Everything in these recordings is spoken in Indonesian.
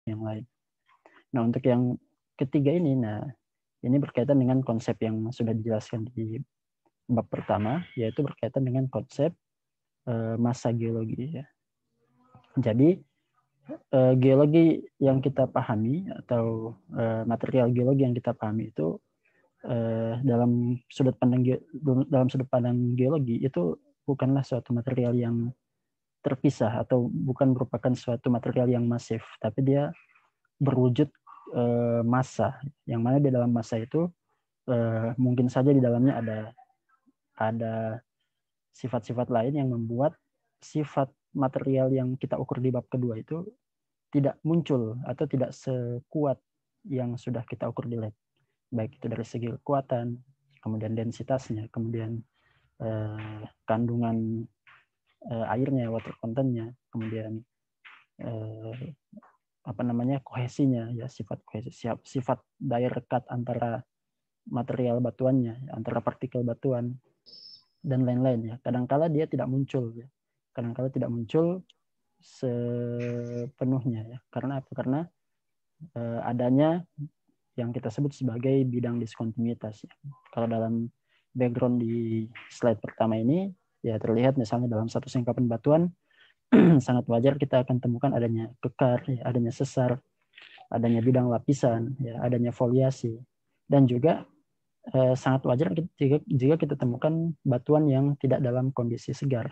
yang lain. Nah, untuk yang ketiga ini, ini berkaitan dengan konsep yang sudah dijelaskan di bab pertama, yaitu berkaitan dengan konsep massa geologi. Ya. Jadi geologi yang kita pahami atau material geologi yang kita pahami itu dalam sudut pandang geologi itu bukanlah suatu material yang terpisah atau bukan merupakan suatu material yang masif, tapi dia berwujud massa, yang mana di dalam massa itu mungkin saja di dalamnya ada sifat-sifat lain yang membuat sifat material yang kita ukur di bab kedua itu tidak muncul atau tidak sekuat yang sudah kita ukur di lab, baik itu dari segi kekuatan, kemudian densitasnya, kemudian kandungan airnya, water contentnya, kemudian kohesinya, ya sifat kohesi, sifat daya rekat antara material batuannya, antara partikel batuan dan lain-lain. Ya, kadangkala dia tidak muncul, ya. Kadangkala tidak muncul sepenuhnya, ya. Karena apa? Karena adanya yang kita sebut sebagai bidang diskontinuitas. Ya. Kalau dalam background di slide pertama ini, ya terlihat misalnya dalam satu singkapan batuan sangat wajar kita akan temukan adanya kekar, ya, adanya sesar, adanya bidang lapisan, ya, adanya foliasi, dan juga sangat wajar jika kita temukan batuan yang tidak dalam kondisi segar,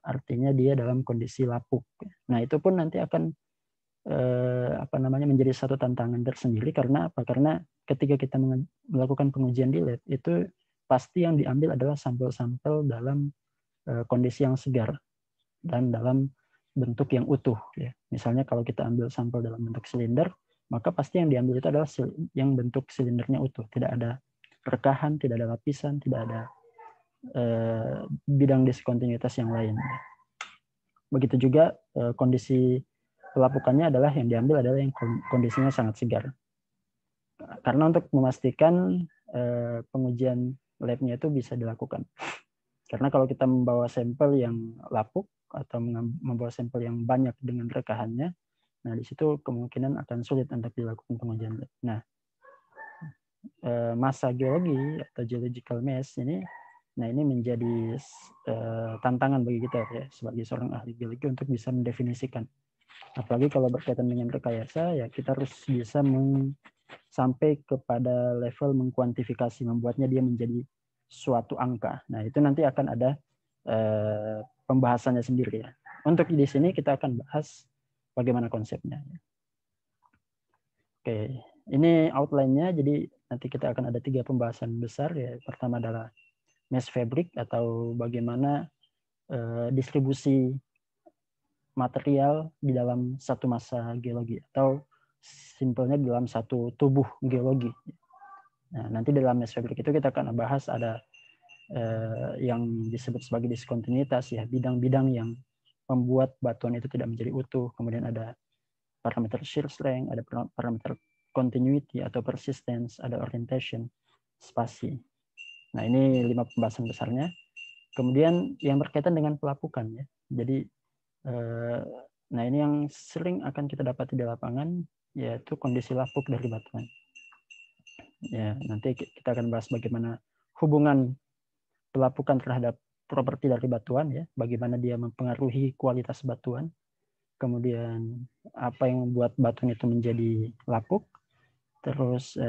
artinya dia dalam kondisi lapuk. Nah itu pun nanti akan menjadi satu tantangan tersendiri. Karena apa? Karena ketika kita melakukan pengujian di lab itu pasti yang diambil adalah sampel-sampel dalam kondisi yang segar dan dalam bentuk yang utuh. Ya. Misalnya kalau kita ambil sampel dalam bentuk silinder, maka pasti yang diambil itu adalah yang bentuk silindernya utuh, tidak ada rekahan, tidak ada lapisan, tidak ada bidang diskontinuitas yang lain. Begitu juga kondisi pelapukannya adalah yang diambil adalah yang kondisinya sangat segar. Karena untuk memastikan pengujian labnya itu bisa dilakukan. Karena kalau kita membawa sampel yang lapuk atau membawa sampel yang banyak dengan rekahannya, nah di situ kemungkinan akan sulit untuk dilakukan pengujian lab. Nah, massa geologi atau geological mass ini, nah ini menjadi tantangan bagi kita ya sebagai seorang ahli geologi untuk bisa mendefinisikan. Apalagi kalau berkaitan dengan rekayasa, ya kita harus bisa sampai kepada level mengkuantifikasi, membuatnya dia menjadi suatu angka. Nah itu nanti akan ada pembahasannya sendiri ya. Untuk di sini kita akan bahas bagaimana konsepnya. Oke, ini outline-nya. Jadi nanti kita akan ada 3 pembahasan besar ya. Pertama adalah mass fabric atau bagaimana distribusi material di dalam satu massa geologi atau simpelnya dalam satu tubuh geologi. Nah, nanti dalam mass fabric itu kita akan bahas ada yang disebut sebagai diskontinuitas ya, bidang-bidang yang membuat batuan itu tidak menjadi utuh. Kemudian ada parameter shear strength, ada parameter continuity atau persistence, ada orientation, spasi. Nah, ini 5 pembahasan besarnya. Kemudian yang berkaitan dengan pelapukan ya. Jadi nah ini yang sering akan kita dapati di lapangan yaitu kondisi lapuk dari batuan. Ya, nanti kita akan bahas bagaimana hubungan pelapukan terhadap properti dari batuan ya, bagaimana dia mempengaruhi kualitas batuan. Kemudian apa yang membuat batuan itu menjadi lapuk. Terus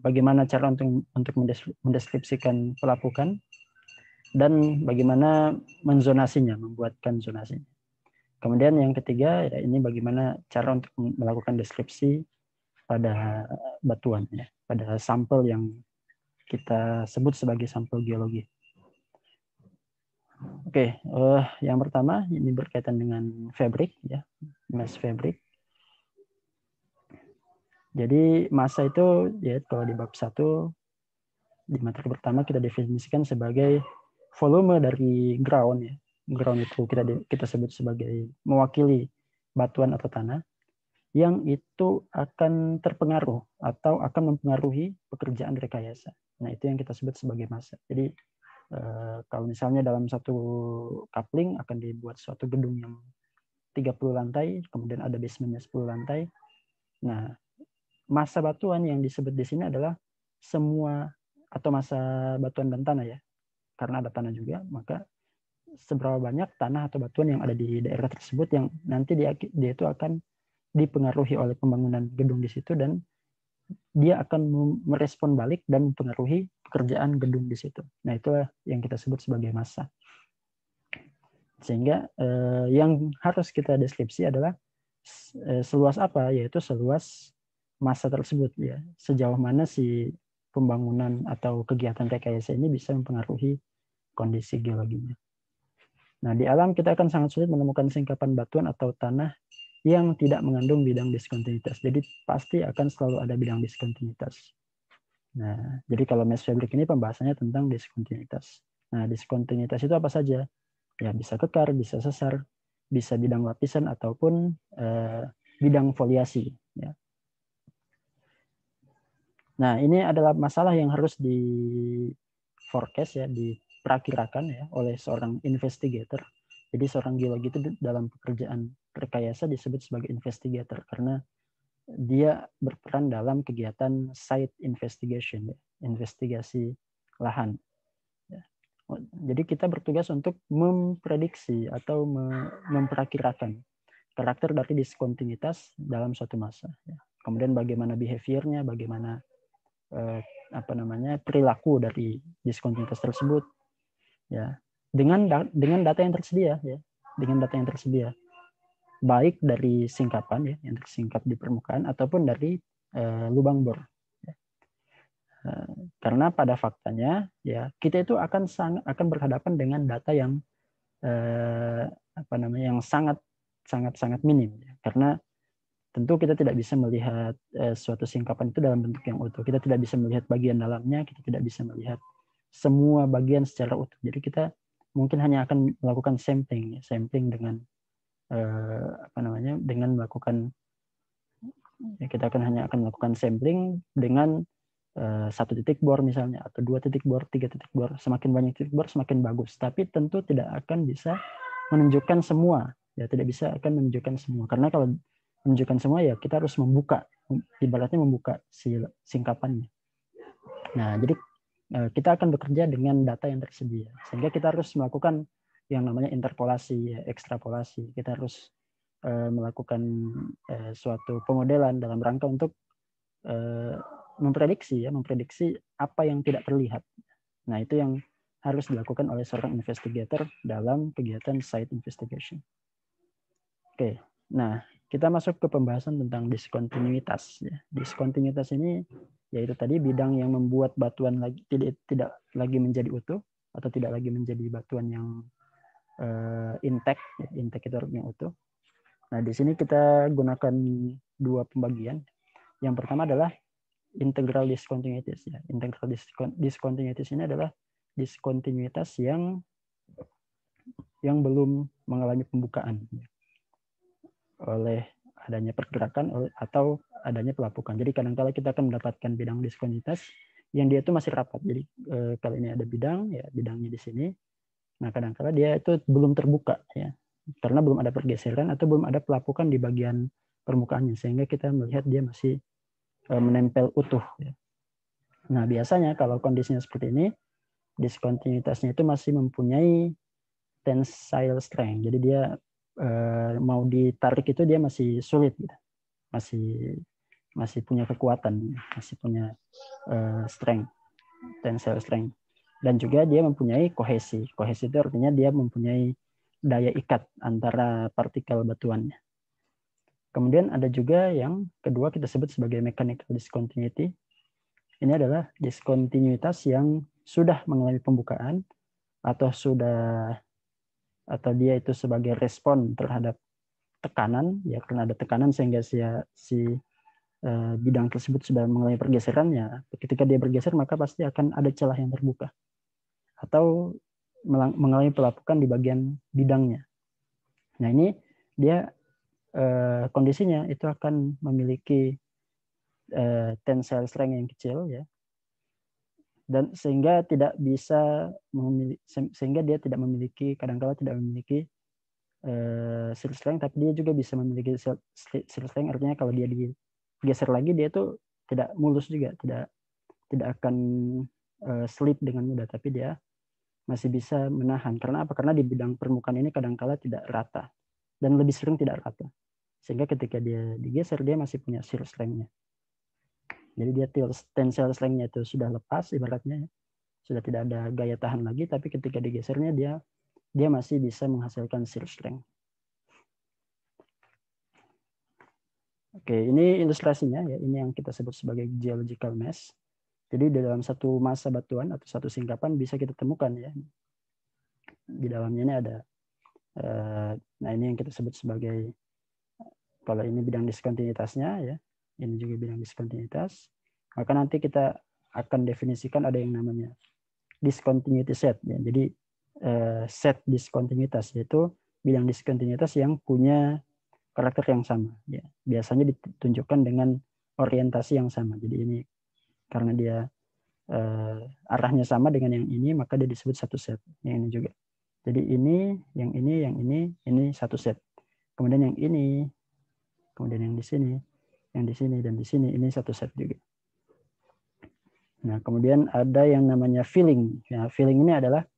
bagaimana cara untuk mendeskripsikan pelapukan dan bagaimana menzonasinya, membuatkan zonasinya. Kemudian yang ketiga ya ini bagaimana cara untuk melakukan deskripsi pada batuan ya, pada sampel yang kita sebut sebagai sampel geologi. Oke, yang pertama ini berkaitan dengan fabric ya, mass fabric. Jadi massa itu ya kalau di bab 1 di materi pertama kita definisikan sebagai volume dari ground ya. Ground itu kita sebut sebagai mewakili batuan atau tanah yang itu akan terpengaruh atau akan mempengaruhi pekerjaan rekayasa. Nah, itu yang kita sebut sebagai massa. Jadi kalau misalnya dalam satu coupling akan dibuat suatu gedung yang 30 lantai, kemudian ada basementnya 10 lantai. Nah, massa batuan yang disebut di sini adalah semua atau massa batuan dan tanah ya. Karena ada tanah juga, maka seberapa banyak tanah atau batuan yang ada di daerah tersebut yang nanti dia itu akan dipengaruhi oleh pembangunan gedung di situ, dan dia akan merespon balik dan mempengaruhi pekerjaan gedung di situ. Nah, itulah yang kita sebut sebagai massa. Sehingga yang harus kita deskripsi adalah seluas apa, yaitu seluas massa tersebut ya. Sejauh mana si pembangunan atau kegiatan rekayasa ini bisa mempengaruhi kondisi geologinya. Nah, di alam kita akan sangat sulit menemukan singkapan batuan atau tanah yang tidak mengandung bidang diskontinuitas. Jadi pasti akan selalu ada bidang diskontinuitas. Nah, jadi kalau mass fabric ini pembahasannya tentang diskontinuitas. Nah, diskontinuitas itu apa saja? Ya, bisa kekar, bisa sesar, bisa bidang lapisan ataupun bidang foliasi. Ya. Nah, ini adalah masalah yang harus di forecast ya, diperkirakan ya oleh seorang investigator. Jadi seorang geologi itu dalam pekerjaan rekayasa disebut sebagai investigator karena dia berperan dalam kegiatan site investigation, ya, investigasi lahan. Ya. Jadi kita bertugas untuk memprediksi atau memperkirakan karakter dari diskontinuitas dalam suatu masa. Ya. Kemudian bagaimana behaviornya, bagaimana perilaku dari diskontinuitas tersebut, ya, dengan data yang tersedia, ya, dengan data yang tersedia, baik dari singkapan ya yang tersingkap di permukaan ataupun dari lubang bor. Ya. Karena pada faktanya ya kita itu akan berhadapan dengan data yang yang sangat minim, ya. Karena tentu kita tidak bisa melihat suatu singkapan itu dalam bentuk yang utuh. Kita tidak bisa melihat bagian dalamnya, kita tidak bisa melihat semua bagian secara utuh. Jadi kita mungkin hanya akan melakukan sampling dengan dengan melakukan, ya, kita hanya akan melakukan sampling dengan 1 titik bor misalnya, atau 2 titik bor, 3 titik bor. Semakin banyak titik bor semakin bagus. Tapi tentu tidak akan bisa menunjukkan semua. Ya, tidak bisa akan menunjukkan semua. Karena kalau menunjukkan semua ya kita harus membuka, ibaratnya membuka si singkapannya. Nah, jadi kita akan bekerja dengan data yang tersedia. Sehingga kita harus melakukan yang namanya interpolasi, ya, ekstrapolasi. Kita harus melakukan suatu pemodelan dalam rangka untuk memprediksi apa yang tidak terlihat. Nah, itu yang harus dilakukan oleh seorang investigator dalam kegiatan site investigation. Oke, nah kita masuk ke pembahasan tentang diskontinuitas. Diskontinuitas ini yaitu tadi bidang yang membuat batuan tidak lagi menjadi utuh atau tidak lagi menjadi batuan yang intact itu yang utuh. Nah, di sini kita gunakan 2 pembagian. Yang pertama adalah integral discontinuities. Ya. Integral discontinuities ini adalah diskontinuitas yang belum mengalami pembukaan oleh adanya pergerakan atau adanya pelapukan. Jadi kadang-kala kita akan mendapatkan bidang diskontinuitas yang dia itu masih rapat. Jadi kalau ini ada bidang, ya bidangnya di sini. Nah, kadang-kala dia itu belum terbuka, ya, karena belum ada pergeseran atau belum ada pelapukan di bagian permukaannya, sehingga kita melihat dia masih menempel utuh. Ya. Nah, biasanya kalau kondisinya seperti ini, diskontinuitasnya itu masih mempunyai tensile strength. Jadi dia mau ditarik itu dia masih sulit, gitu. Masih punya kekuatan, masih punya strength, tensile strength. Dan juga dia mempunyai kohesi. Kohesi itu artinya dia mempunyai daya ikat antara partikel batuannya. Kemudian ada juga yang kedua kita sebut sebagai mechanical discontinuity. Ini adalah diskontinuitas yang sudah mengalami pembukaan atau dia itu sebagai respon terhadap tekanan, ya, karena ada tekanan sehingga si bidang tersebut sudah mengalami pergeseran, ya. Ketika dia bergeser maka pasti akan ada celah yang terbuka atau mengalami pelapukan di bagian bidangnya. Nah, ini dia kondisinya itu akan memiliki tensile strength yang kecil, ya, dan sehingga dia tidak memiliki, kadang-kala tidak memiliki shear strength, tapi dia juga bisa memiliki shear strength, artinya kalau dia geser lagi dia tuh tidak mulus juga, tidak akan slip dengan mudah, tapi dia masih bisa menahan. Karena apa? Karena di bidang permukaan ini kadangkala tidak rata dan lebih sering tidak rata. Sehingga ketika dia digeser dia masih punya shear strength-nya. Jadi dia tensile strength-nya itu sudah lepas ibaratnya, sudah tidak ada gaya tahan lagi, tapi ketika digesernya dia masih bisa menghasilkan shear strength. Oke, ini ilustrasinya ya. Ini yang kita sebut sebagai geological mass. Jadi di dalam satu massa batuan atau satu singkapan bisa kita temukan ya. Di dalamnya ini ada, nah ini yang kita sebut sebagai, kalau ini bidang diskontinuitasnya ya, ini juga bidang diskontinuitas. Maka nanti kita akan definisikan ada yang namanya discontinuity set ya. Jadi set diskontinuitas yaitu bidang diskontinuitas yang punya karakter yang sama ya. Biasanya ditunjukkan dengan orientasi yang sama. Jadi ini karena dia arahnya sama dengan yang ini, maka dia disebut satu set. Yang ini juga. Jadi ini, yang ini satu set. Kemudian yang ini, kemudian yang di sini, dan di sini, ini satu set juga. Nah, kemudian ada yang namanya filling. Ya, filling ini adalah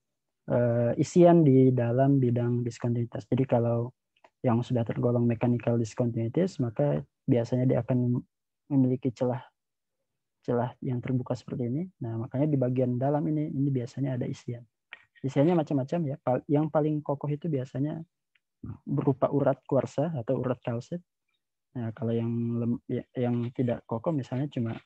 isian di dalam bidang diskontinuitas. Jadi kalau yang sudah tergolong mechanical discontinuities, maka biasanya dia akan memiliki celah yang terbuka seperti ini. Nah, makanya di bagian dalam ini biasanya ada isian. Isiannya macam-macam ya. Yang paling kokoh itu biasanya berupa urat kuarsa atau urat kalsit. Nah, kalau yang tidak kokoh misalnya cuma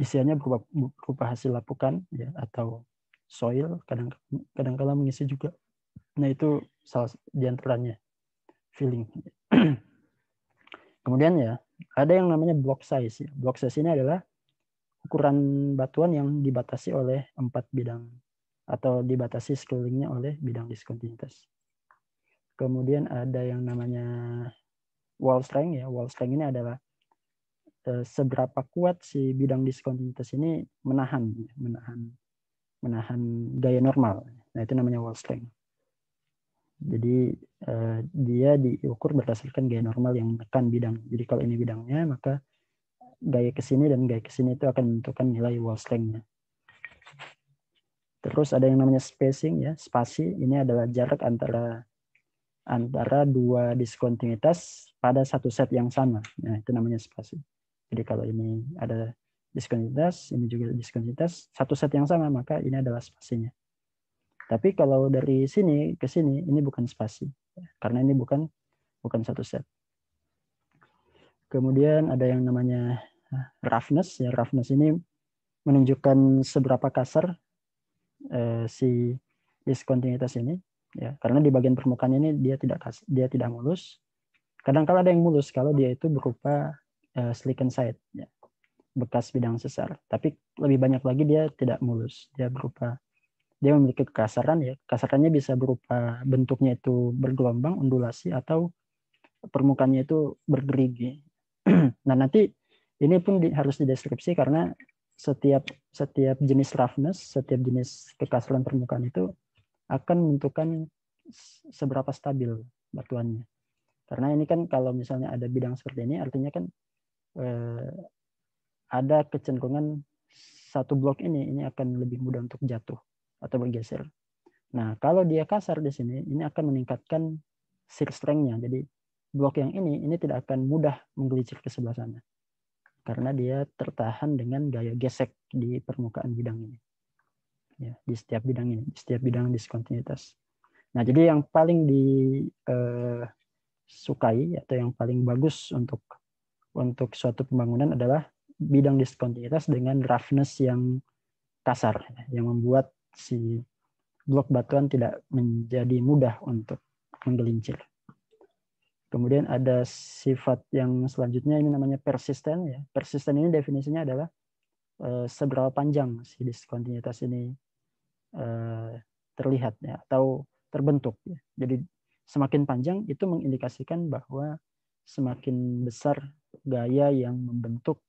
isiannya berupa hasil lapukan ya, atau soil, kadang-kala mengisi juga. Nah, itu salah di antaranya filling. Kemudian ya, ada yang namanya block size. Block size ini adalah ukuran batuan yang dibatasi oleh 4 bidang atau dibatasi sekelilingnya oleh bidang diskontinuitas. Kemudian ada yang namanya wall strength ya. Wall strength ini adalah seberapa kuat si bidang diskontinuitas ini menahan gaya normal. Nah, itu namanya wall strength. Jadi dia diukur berdasarkan gaya normal yang menekan bidang. Jadi kalau ini bidangnya, maka gaya ke sini dan gaya ke sini itu akan menentukan nilai wall strength-nya. Terus ada yang namanya spacing ya. Spasi ini adalah jarak antara dua diskontinuitas pada satu set yang sama. Nah, itu namanya spasi. Jadi kalau ini ada diskontinuitas, ini juga diskontinuitas, satu set yang sama, maka ini adalah spasinya. Tapi kalau dari sini ke sini, ini bukan spasi. Karena ini bukan satu set. Kemudian ada yang namanya roughness. Ya, roughness ini menunjukkan seberapa kasar si diskontinuitas ini. Ya, karena di bagian permukaan ini dia tidak mulus. Kadang-kala ada yang mulus kalau dia itu berupa slickened side, ya, bekas bidang sesar. Tapi lebih banyak lagi dia tidak mulus. Dia memiliki kekasaran ya. Kasarannya bisa berupa bentuknya itu bergelombang, undulasi, atau permukaannya itu bergerigi. Nah, nanti ini pun harus dideskripsi karena setiap jenis roughness, setiap jenis kekasaran permukaan itu akan menentukan seberapa stabil batuannya. Karena ini kan kalau misalnya ada bidang seperti ini, artinya kan ada kecenderungan satu blok ini akan lebih mudah untuk jatuh atau bergeser. Nah, kalau dia kasar di sini, ini akan meningkatkan shear strength-nya. Jadi blok yang ini tidak akan mudah menggelincir ke sebelah sana. Karena dia tertahan dengan gaya gesek di permukaan bidang ini. Ya, di setiap bidang ini, di setiap bidang diskontinuitas. Nah, jadi yang paling disukai atau yang paling bagus untuk suatu pembangunan adalah bidang diskontinuitas dengan roughness yang kasar, yang membuat si blok batuan tidak menjadi mudah untuk menggelincir. Kemudian ada sifat yang selanjutnya, ini namanya persisten. Ya. Persisten ini definisinya adalah seberapa panjang si diskontinuitas ini terlihat ya, atau terbentuk. Ya. Jadi semakin panjang itu mengindikasikan bahwa semakin besar gaya yang membentuk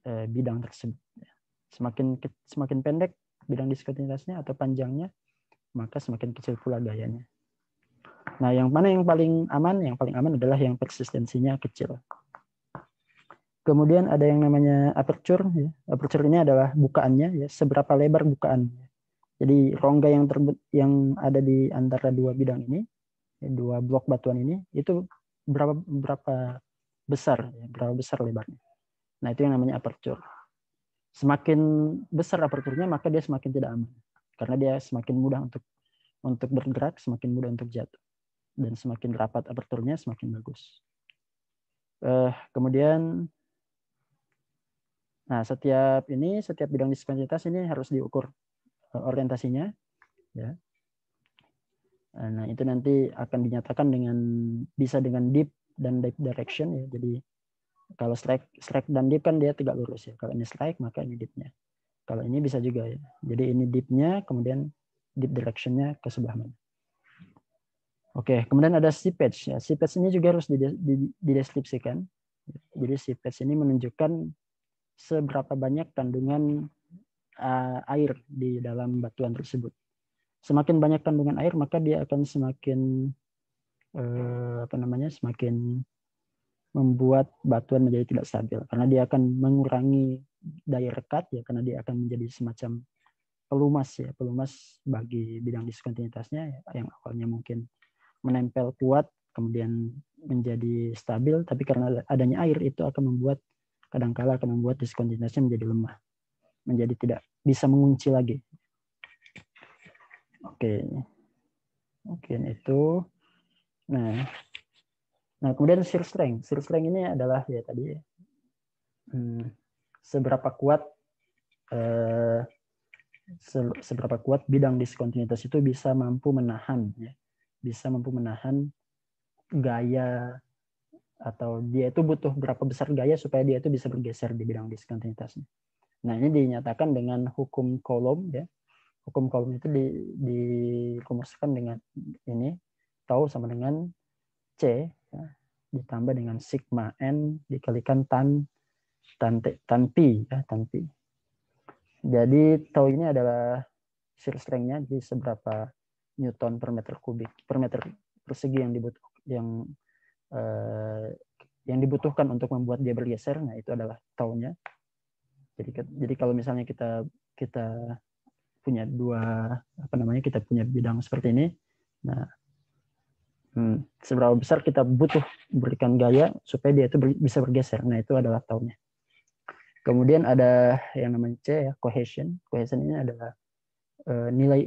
bidang tersebut. Ya. Semakin pendek bidang diskontinuitasnya atau panjangnya, maka semakin kecil pula gayanya. Nah, yang mana yang paling aman? Yang paling aman adalah yang persistensinya kecil. Kemudian ada yang namanya aperture. Ya. Aperture ini adalah bukaannya, ya, seberapa lebar bukaan. Jadi rongga yang ada di antara dua bidang ini, dua blok batuan ini, itu berapa besar, ya, berapa besar lebarnya. Nah itu yang namanya aperture. Semakin besar aperturnya maka dia semakin tidak aman, karena dia semakin mudah untuk bergerak, semakin mudah untuk jatuh, dan semakin rapat aperturnya semakin bagus. Kemudian, nah setiap bidang diskontinuitas ini harus diukur orientasinya, ya. Nah itu nanti akan dinyatakan bisa dengan dip dan dip direction, ya. Jadi kalau strike dan dip kan dia tegak lurus, ya. Kalau ini strike maka ini dipnya. Kalau ini bisa juga, ya. Jadi ini dipnya, kemudian dip directionnya ke sebelah mana. Oke, kemudian ada seepage. Ya, seepage ini juga harus dideskripsikan. Jadi seepage ini menunjukkan seberapa banyak kandungan air di dalam batuan tersebut. Semakin banyak kandungan air, maka dia akan semakin semakin membuat batuan menjadi tidak stabil, karena dia akan mengurangi daya rekat, ya, karena dia akan menjadi semacam pelumas, ya, pelumas bagi bidang diskontinuitasnya, ya, yang awalnya mungkin menempel kuat kemudian menjadi stabil, tapi karena adanya air itu kadangkala akan membuat diskontinuitasnya menjadi lemah, menjadi tidak bisa mengunci lagi. Oke, mungkin itu. Nah, kemudian shear strength. Shear strength ini adalah, ya tadi, seberapa kuat bidang diskontinuitas itu bisa mampu menahan gaya, atau dia itu butuh berapa besar gaya supaya dia itu bisa bergeser di bidang diskontinuitasnya. Nah, ini dinyatakan dengan hukum Coulomb, ya. Hukum Coulomb itu dirumuskan dengan ini, tau sama dengan C, ya, ditambah dengan sigma N dikalikan tan pi, ya, tan pi. Jadi tau ini adalah shear strength-nya, di seberapa newton per meter kubik per meter persegi yang dibutuhkan untuk membuat dia bergeser. Nah itu adalah taunya. Jadi kalau misalnya kita punya kita punya bidang seperti ini, nah seberapa besar kita butuh berikan gaya supaya dia itu bisa bergeser. Nah itu adalah taunya. Kemudian ada yang namanya C, ya, cohesion. Cohesion ini adalah nilai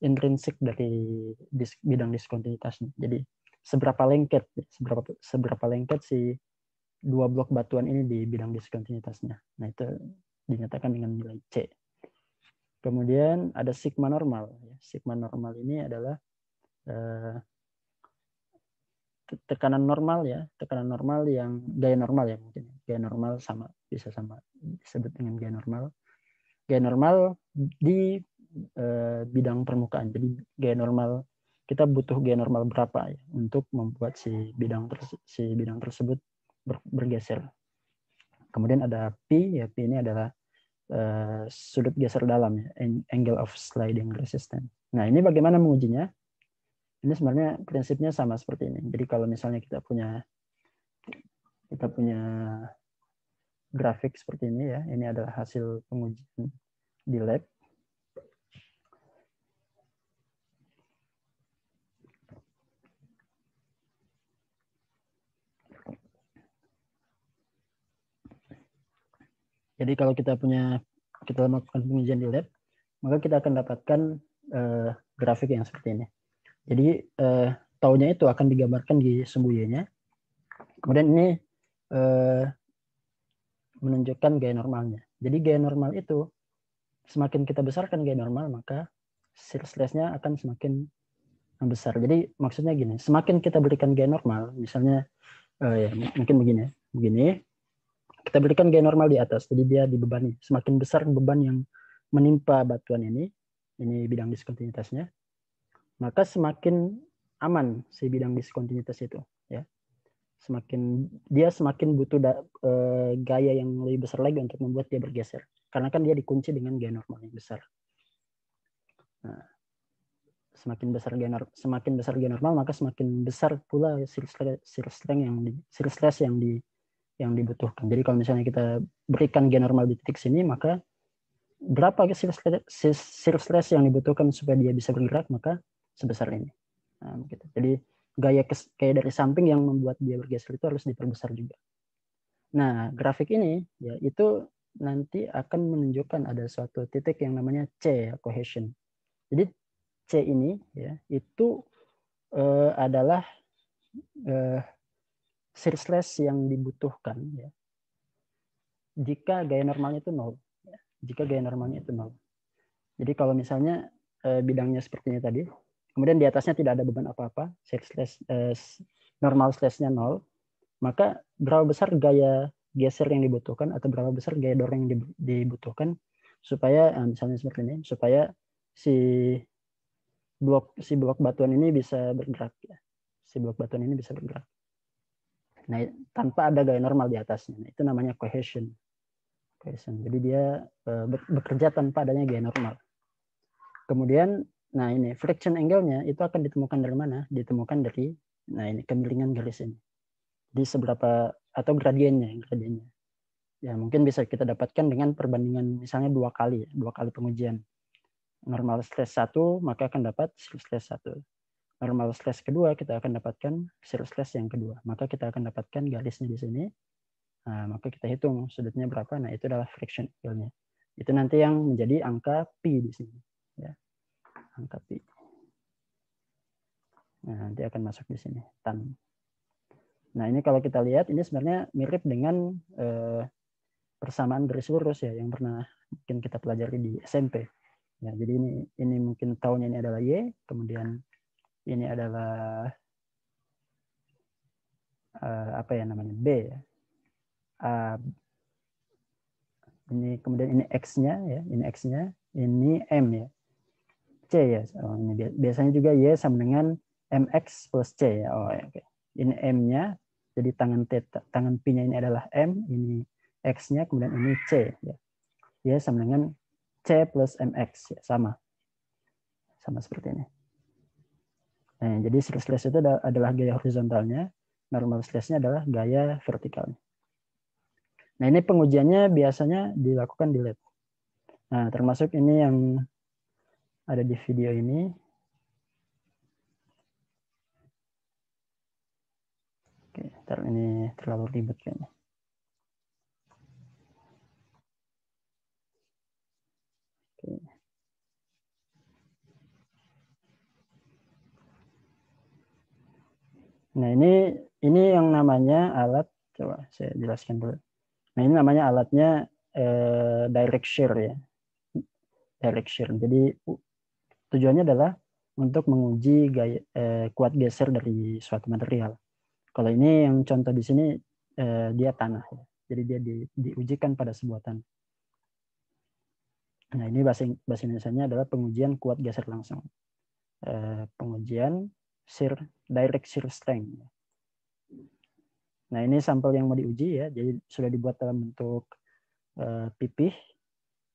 intrinsik dari bidang diskontinuitasnya. Jadi seberapa lengket si dua blok batuan ini di bidang diskontinuitasnya. Nah itu dinyatakan dengan nilai C. Kemudian ada sigma normal. Sigma normal ini adalah tekanan normal, ya, tekanan normal yang gaya normal, ya, mungkin gaya normal bisa sama disebut dengan gaya normal. Gaya normal di bidang permukaan. Jadi gaya normal, kita butuh gaya normal berapa, ya, untuk membuat si bidang tersebut bergeser. Kemudian ada P, ya, P ini adalah sudut geser dalam, ya, angle of sliding resistance. Nah ini bagaimana mengujinya? Ini sebenarnya prinsipnya sama seperti ini. Jadi kalau misalnya kita punya grafik seperti ini, ya, ini adalah hasil pengujian di lab. Jadi kalau kita melakukan pengujian di lab, maka kita akan dapatkan grafik yang seperti ini. Jadi taunya itu akan digambarkan di sumbu Y-nya. Kemudian ini menunjukkan gaya normalnya. Jadi gaya normal itu, semakin kita besarkan gaya normal, maka shear stress-nya akan semakin besar. Jadi maksudnya gini, semakin kita berikan gaya normal, misalnya ya mungkin begini, kita berikan gaya normal di atas, jadi dia dibebani. Semakin besar beban yang menimpa batuan ini bidang diskontinuitasnya, maka semakin aman si bidang diskontinuitas itu, ya. Semakin butuh gaya yang lebih besar lagi untuk membuat dia bergeser, karena kan dia dikunci dengan gaya normal yang besar. Nah, semakin besar gaya normal, maka semakin besar pula shear stress yang yang dibutuhkan. Jadi kalau misalnya kita berikan G normal di titik sini, maka berapa shear stress yang dibutuhkan supaya dia bisa bergerak, maka sebesar ini. Nah, begitu. Jadi gaya kayak dari samping yang membuat dia bergeser itu harus diperbesar juga. Nah, grafik ini ya itu nanti akan menunjukkan ada suatu titik yang namanya C, cohesion. Jadi C ini ya itu adalah shear stress yang dibutuhkan ya jika gaya normalnya itu 0. Ya. Jika gaya normalnya itu 0. Jadi kalau misalnya bidangnya seperti ini tadi, kemudian di atasnya tidak ada beban apa-apa, shear stress normal stressnya 0, maka berapa besar gaya geser yang dibutuhkan atau berapa besar gaya dorong yang dibutuhkan supaya misalnya seperti ini, supaya si blok batuan ini bisa bergerak ya. Si blok batuan ini bisa bergerak. Nah, tanpa ada gaya normal di atasnya. Nah, itu namanya cohesion. Jadi dia bekerja tanpa adanya gaya normal. Kemudian, nah ini friction angle-nya itu akan ditemukan dari mana? Ditemukan dari, nah ini kemiringan garis ini. Di seberapa atau gradiennya. Ya mungkin bisa kita dapatkan dengan perbandingan misalnya 2 kali pengujian. Normal stress 1 maka akan dapat shear stress 1. Normal stress kedua kita akan dapatkan shear stress yang kedua. Maka kita akan dapatkan garisnya di sini. Nah, maka kita hitung sudutnya berapa. Nah, itu adalah friction angle-nya. Itu nanti yang menjadi angka Pi di sini. Ya. Angka Pi. Nah, nanti akan masuk di sini. Tan. Nah, ini kalau kita lihat, ini sebenarnya mirip dengan persamaan garis lurus ya, yang pernah mungkin kita pelajari di SMP. Ya, jadi ini mungkin tahunnya ini adalah Y, kemudian ini adalah apa ya namanya B ya. Ini kemudian ini X-nya ya, ini X-nya, ini M ya. C ya. Oh, ini biasanya juga Y sama dengan MX plus C ya. Oh, ya, oke. Ini M-nya, jadi tangan P-nya ini adalah M, ini X-nya, kemudian ini C ya. Y sama dengan C plus MX ya, sama seperti ini. Nah, jadi shear stress itu adalah gaya horizontalnya, normal stress-nya adalah gaya vertikalnya. Nah, ini pengujiannya biasanya dilakukan di lab. Nah, termasuk ini yang ada di video ini. Oke, ntar ini terlalu ribet kayaknya. Oke. Nah, ini yang namanya alat, coba saya jelaskan dulu. Nah, ini namanya alatnya direct shear ya. Direct shear. Jadi tujuannya adalah untuk menguji kuat geser dari suatu material. Kalau ini yang contoh di sini dia tanah ya. Jadi dia diujikan pada sebuah tanah. Nah, ini bahasa Indonesianya adalah pengujian kuat geser langsung. Pengujian direct shear strength. Nah, ini sampel yang mau diuji ya. Jadi sudah dibuat dalam bentuk pipih.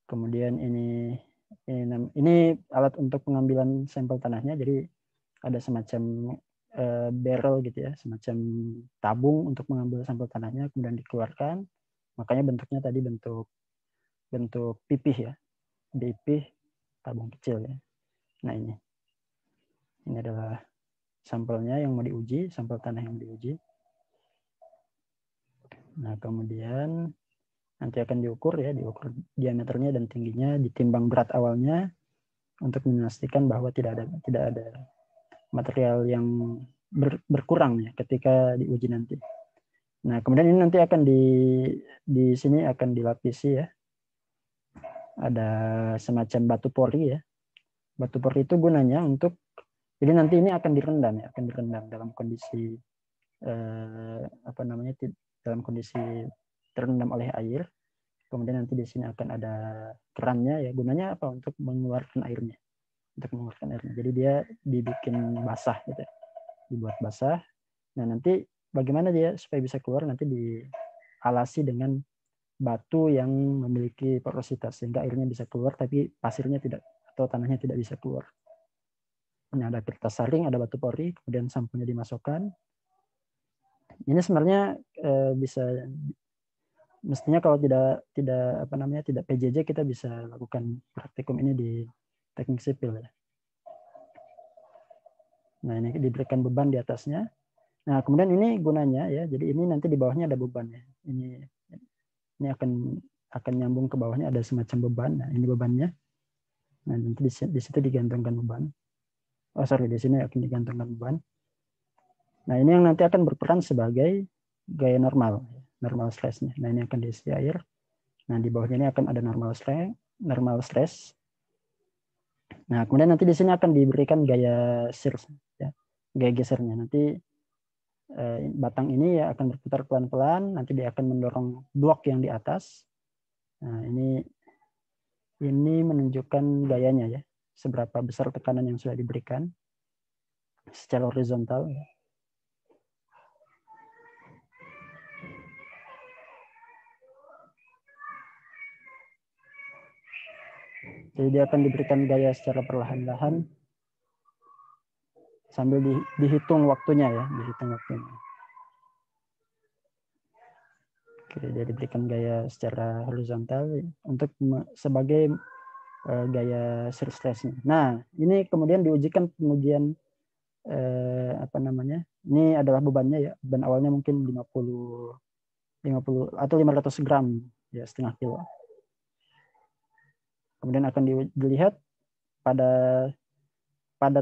Kemudian ini alat untuk pengambilan sampel tanahnya. Jadi ada semacam barrel gitu ya, semacam tabung untuk mengambil sampel tanahnya, kemudian dikeluarkan. Makanya bentuknya tadi bentuk pipih ya, pipih tabung kecil ya. Nah, ini adalah sampelnya yang mau diuji, sampel tanah yang diuji. Nah, kemudian nanti akan diukur diameternya dan tingginya, ditimbang berat awalnya untuk memastikan bahwa tidak ada material yang berkurang ya ketika diuji nanti. Nah, kemudian ini nanti akan di sini akan dilapisi ya. Ada semacam batu pori ya. Batu pori itu gunanya untuk, jadi nanti ini akan direndam ya, dalam kondisi dalam kondisi terendam oleh air. Kemudian nanti di sini akan ada kerannya ya, gunanya apa? Untuk mengeluarkan airnya. Jadi dia dibikin basah gitu ya. Dibuat basah. Nah, nanti bagaimana dia supaya bisa keluar, nanti dialasi dengan batu yang memiliki porositas sehingga airnya bisa keluar tapi pasirnya tidak atau tanahnya tidak bisa keluar. Ini ada kertas saring, ada batu pori, kemudian sampulnya dimasukkan. Ini sebenarnya bisa, mestinya kalau tidak PJJ kita bisa lakukan praktikum ini di teknik sipil ya. Nah, ini diberikan beban di atasnya. Nah, kemudian ini gunanya ya. Jadi ini nanti di bawahnya ada beban ya. Ini akan nyambung ke bawahnya, ada semacam beban. Nah, ini bebannya. Nah, nanti di situ digantungkan beban. Oh, sorry, di sini akan digantungkan beban. Nah, ini yang nanti akan berperan sebagai gaya normal stressnya. Nah, ini akan diisi air. Nah, di bawahnya ini akan ada normal stress. Nah, kemudian nanti di sini akan diberikan gaya shear, ya, gaya gesernya. Nanti batang ini ya akan berputar pelan-pelan. Nanti dia akan mendorong blok yang di atas. Nah, ini menunjukkan gayanya ya, seberapa besar tekanan yang sudah diberikan secara horizontal. Jadi dia akan diberikan gaya secara perlahan-lahan sambil dihitung waktunya ya, dihitung waktunya. Oke, dia diberikan gaya secara horizontal untuk sebagai gaya shear stress-nya. Nah, ini kemudian diujikan pengujian Ini adalah bebannya ya. Beban awalnya mungkin 50 atau 500 gram ya, setengah kilo. Kemudian akan dilihat pada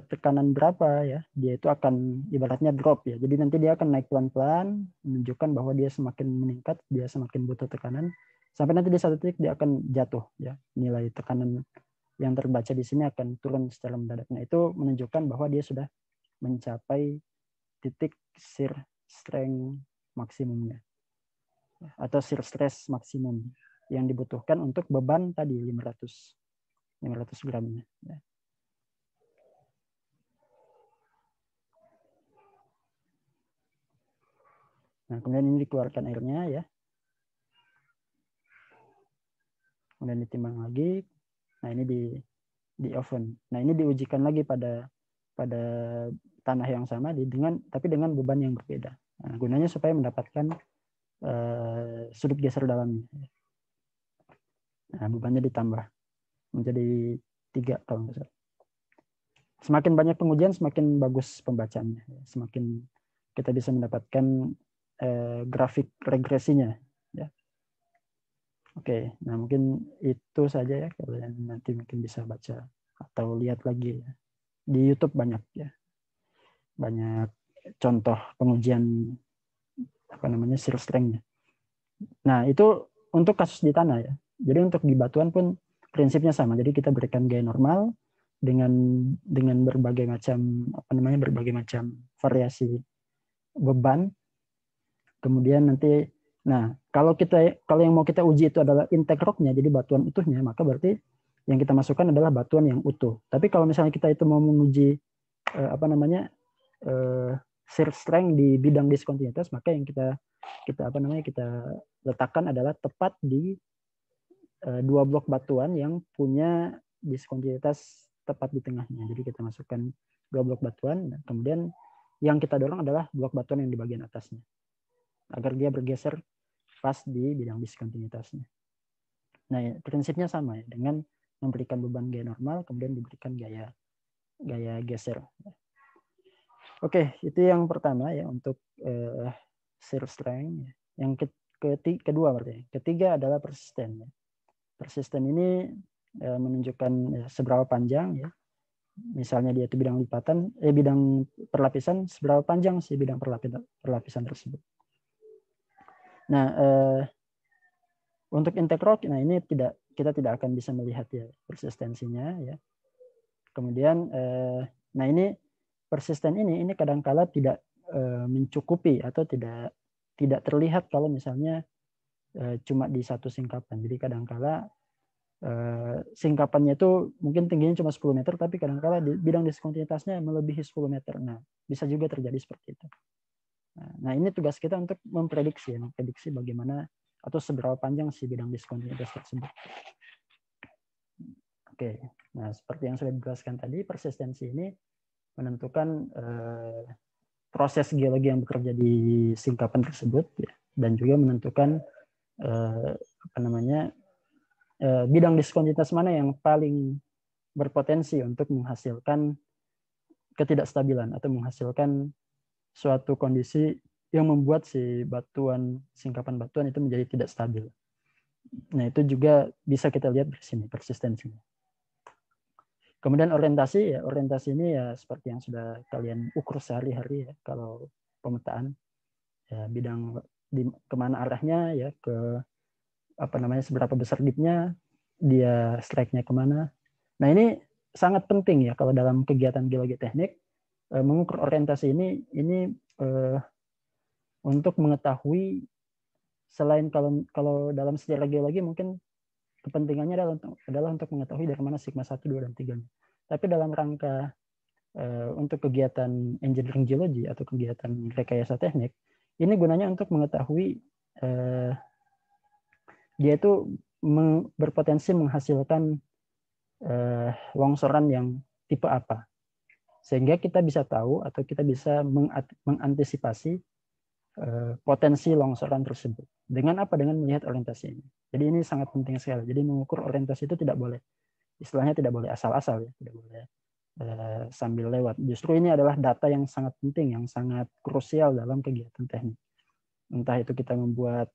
tekanan berapa ya, dia itu akan ibaratnya drop ya. Jadi nanti dia akan naik pelan-pelan, menunjukkan bahwa dia semakin meningkat, dia semakin butuh tekanan, sampai nanti di satu titik dia akan jatuh ya. Nilai tekanan yang terbaca di sini akan turun secara mendadak. Nah, itu menunjukkan bahwa dia sudah mencapai titik shear strength maksimumnya atau shear stress maksimum yang dibutuhkan untuk beban tadi 500 gramnya. Ya. Nah, kemudian ini dikeluarkan airnya ya. Kemudian ditimbang lagi. Nah, ini di oven. Nah, ini diujikan lagi pada tanah yang sama tapi dengan beban yang berbeda. Nah, gunanya supaya mendapatkan sudut geser dalamnya. Nah, bebannya ditambah menjadi 3 kalau nggak salah. Semakin banyak pengujian, semakin bagus pembacaannya. Semakin kita bisa mendapatkan grafik regresinya. Ya. Oke, nah mungkin itu saja ya. Kalian nanti mungkin bisa baca atau lihat lagi. Ya. Di YouTube banyak ya. Banyak contoh pengujian shear strength-nya. Nah, itu untuk kasus di tanah ya. Jadi untuk di batuan pun prinsipnya sama. Jadi kita berikan gaya normal dengan berbagai macam variasi beban. Kemudian nanti kalau yang mau kita uji itu adalah intake rocknya, jadi batuan utuhnya, maka berarti yang kita masukkan adalah batuan yang utuh. Tapi kalau misalnya kita itu mau menguji shear strength di bidang diskontinuitas, maka yang kita letakkan adalah tepat di 2 blok batuan yang punya diskontinuitas tepat di tengahnya. Jadi kita masukkan 2 blok batuan, dan kemudian yang kita dorong adalah blok batuan yang di bagian atasnya, agar dia bergeser pas di bidang diskontinuitasnya. Nah, prinsipnya sama ya, dengan memberikan beban gaya normal, kemudian diberikan gaya geser. Oke, itu yang pertama ya untuk shear strength. Yang kedua berarti. Ketiga adalah persisten. Persisten ini menunjukkan seberapa panjang ya. Misalnya dia itu bidang perlapisan, seberapa panjang sih bidang perlapisan tersebut. Nah, untuk intake rock, nah ini kita tidak akan bisa melihat ya persistensinya ya. Kemudian, nah ini persisten ini kadangkala tidak mencukupi atau tidak terlihat kalau misalnya cuma di satu singkapan. Jadi kadangkala singkapannya itu mungkin tingginya cuma 10 meter, tapi kadangkala di bidang diskontinuitasnya melebihi 10 meter. Nah, bisa juga terjadi seperti itu. Nah, ini tugas kita untuk memprediksi bagaimana atau seberapa panjang si bidang diskontinuitas tersebut. Oke, nah seperti yang sudah dijelaskan tadi, persistensi ini menentukan proses geologi yang bekerja di singkapan tersebut, ya, dan juga menentukan bidang diskontinuitas mana yang paling berpotensi untuk menghasilkan ketidakstabilan atau menghasilkan suatu kondisi yang membuat si singkapan batuan itu menjadi tidak stabil. Nah, itu juga bisa kita lihat di sini persistensinya. Kemudian orientasi ini ya seperti yang sudah kalian ukur sehari-hari ya, kalau pemetaan ya, bidang kemana arahnya ya, ke seberapa besar dipnya, dia strike-nya kemana. Nah, ini sangat penting ya kalau dalam kegiatan geologi teknik, mengukur orientasi ini untuk mengetahui, selain kalau dalam sejarah geologi mungkin kepentingannya adalah untuk mengetahui dari mana sigma 1, 2, dan 3. Tapi dalam rangka untuk kegiatan engineering geology atau kegiatan rekayasa teknik, ini gunanya untuk mengetahui dia itu berpotensi menghasilkan longsoran yang tipe apa. Sehingga kita bisa tahu atau kita bisa mengantisipasi potensi longsoran tersebut. Dengan apa? Dengan melihat orientasi ini. Jadi ini sangat penting sekali. Jadi mengukur orientasi itu tidak boleh, istilahnya tidak boleh asal-asal ya, tidak boleh sambil lewat. Justru ini adalah data yang sangat penting, yang sangat krusial dalam kegiatan teknik. Entah itu kita membuat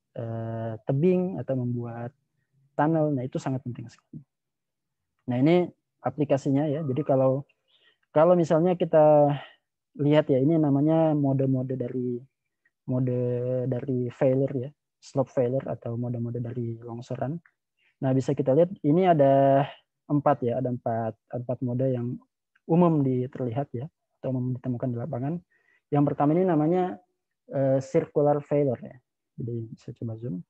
tebing atau membuat tunnel, nah itu sangat penting sekali. Nah, ini aplikasinya ya. Jadi kalau misalnya kita lihat ya, ini namanya mode-mode dari failure ya, slope failure atau mode-mode dari longsoran. Nah, bisa kita lihat ini ada 4 ya, ada 4 mode yang umum terlihat ya, atau umum ditemukan di lapangan. Yang pertama ini namanya circular failure ya. Jadi saya coba zoom.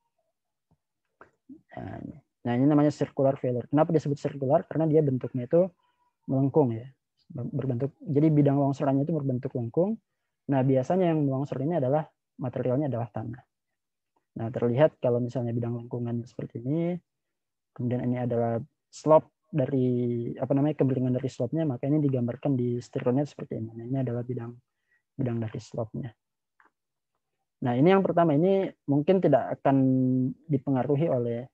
Nah, ini namanya circular failure. Kenapa disebut circular? Karena dia bentuknya itu melengkung ya, berbentuk. Jadi bidang longsorannya itu berbentuk lengkung. Nah, biasanya yang longsor ini adalah materialnya adalah tanah. Nah, terlihat kalau misalnya bidang lengkungan seperti ini, kemudian ini adalah slope dari kemiringan dari slope-nya, maka ini digambarkan di stirronets seperti ini. Nah, ini adalah bidang dari slope-nya. Nah, ini yang pertama, ini mungkin tidak akan dipengaruhi oleh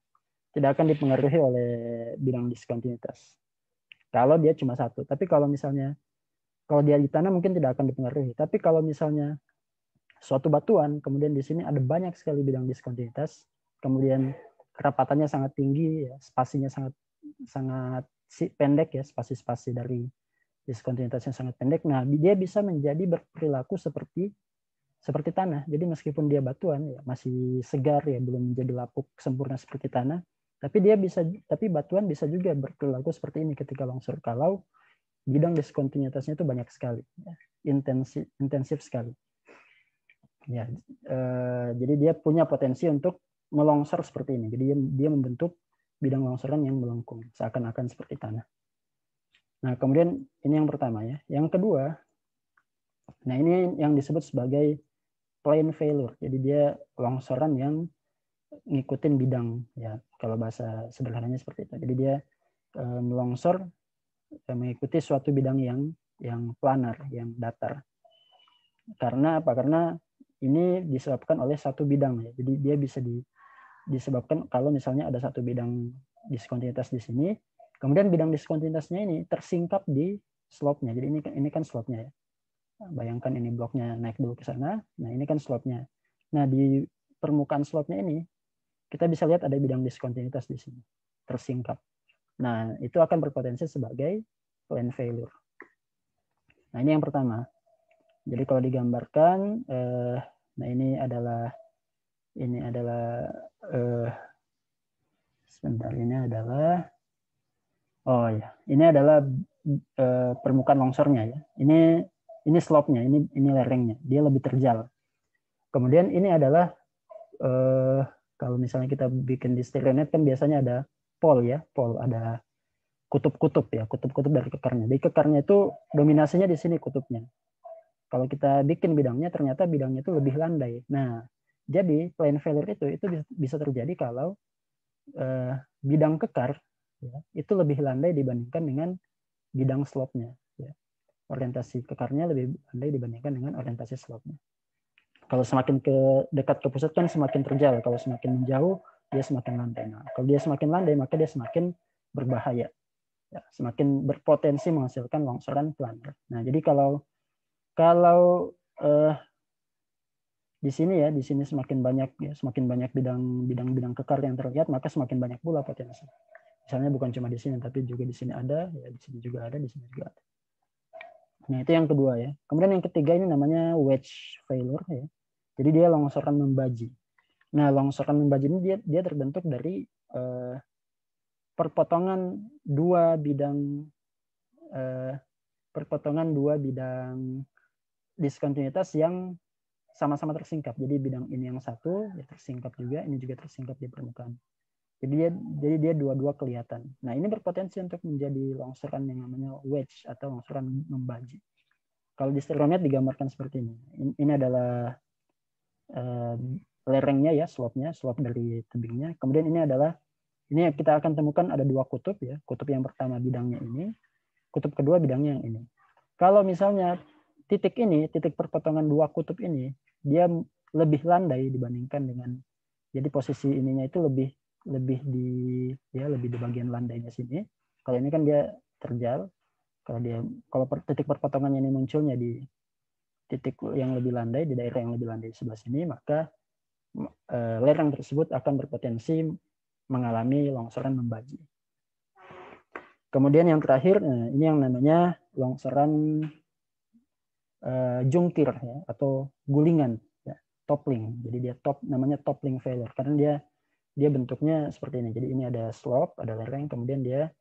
bidang diskontinuitas kalau dia cuma satu. Tapi kalau dia di tanah mungkin tidak akan dipengaruhi. Tapi kalau misalnya suatu batuan, kemudian di sini ada banyak sekali bidang diskontinuitas, kemudian kerapatannya sangat tinggi, ya, spasinya sangat pendek ya, spasi dari diskontinuitasnya sangat pendek. Nah, dia bisa menjadi berperilaku seperti tanah. Jadi meskipun dia batuan ya masih segar ya, belum menjadi lapuk sempurna seperti tanah, tapi batuan bisa juga berperilaku seperti ini ketika longsor kalau bidang diskontinuitasnya itu banyak sekali, ya, intensif sekali. Ya, jadi dia punya potensi untuk melongsor seperti ini. Jadi dia membentuk bidang longsoran yang melengkung, seakan-akan seperti tanah. Nah, kemudian ini yang pertama ya. Yang kedua, nah ini yang disebut sebagai plane failure. Jadi dia longsoran yang ngikutin bidang ya. Kalau bahasa sederhananya seperti itu. Jadi dia melongsor mengikuti suatu bidang yang planar, yang datar. Karena apa? Karena ini disebabkan oleh satu bidang ya. Jadi dia bisa disebabkan kalau misalnya ada satu bidang diskontinuitas di sini, kemudian bidang diskontinuitasnya ini tersingkap di slope-nya. Jadi ini kan slope-nya ya. Bayangkan ini bloknya naik dulu ke sana. Nah, ini kan slope-nya. Nah, di permukaan slope-nya ini kita bisa lihat ada bidang diskontinuitas di sini tersingkap. Nah, itu akan berpotensi sebagai plane failure. Nah, ini yang pertama. Jadi kalau digambarkan, nah ini adalah sebentar, ini adalah permukaan longsornya ya. Ini slope-nya, ini lerengnya, dia lebih terjal. Kemudian ini adalah kalau misalnya kita bikin di stirronet kan biasanya ada pole ya, ada kutub-kutub ya, kutub-kutub dari kekarnya. Di kekarnya itu dominasinya di sini kutubnya. Kalau kita bikin bidangnya, ternyata bidangnya itu lebih landai. Nah, jadi plane failure itu bisa terjadi kalau bidang kekar ya, itu lebih landai dibandingkan dengan bidang slope-nya. Ya. orientasi kekarnya lebih landai dibandingkan dengan orientasi slope-nya. Kalau semakin dekat ke pusat kan semakin terjal, kalau semakin menjauh dia semakin landai. Nah, kalau dia semakin landai maka dia semakin berbahaya, ya, semakin berpotensi menghasilkan longsoran planar. Nah, jadi kalau di sini semakin banyak bidang kekar yang terlihat, maka semakin banyak pula potensi. Misalnya bukan cuma di sini, tapi juga di sini ada, ya di sini juga ada, di sini juga ada. Nah, itu yang kedua ya. Kemudian yang ketiga ini namanya wedge failure ya. Jadi dia longsoran membaji. Nah, longsoran membaji ini dia terbentuk dari perpotongan dua bidang diskontinuitas yang sama-sama tersingkap. Jadi bidang ini yang satu ya tersingkap juga, ini juga tersingkap di permukaan. Jadi dia dua-dua kelihatan. Nah, ini berpotensi untuk menjadi longsoran yang namanya wedge atau longsoran membaji. Kalau di stereonet digambarkan seperti ini. Ini adalah lerengnya ya, slope dari tebingnya. Kemudian ini kita akan temukan ada dua kutub ya. Kutub yang pertama bidangnya ini, kutub kedua bidangnya yang ini. Kalau misalnya titik perpotongan dua kutub ini, dia lebih landai dibandingkan dengan, jadi posisi ininya itu lebih di bagian landainya sini. Kalau ini kan dia terjal. Kalau titik perpotongannya ini munculnya di titik yang lebih landai, di daerah yang lebih landai di sebelah sini, maka lereng tersebut akan berpotensi mengalami longsoran membaji. Kemudian yang terakhir, ini yang namanya longsoran jungkir ya, atau gulingan, ya, toppling. Jadi dia namanya toppling failure karena dia bentuknya seperti ini. Jadi ini ada slope, ada lereng, kemudian dia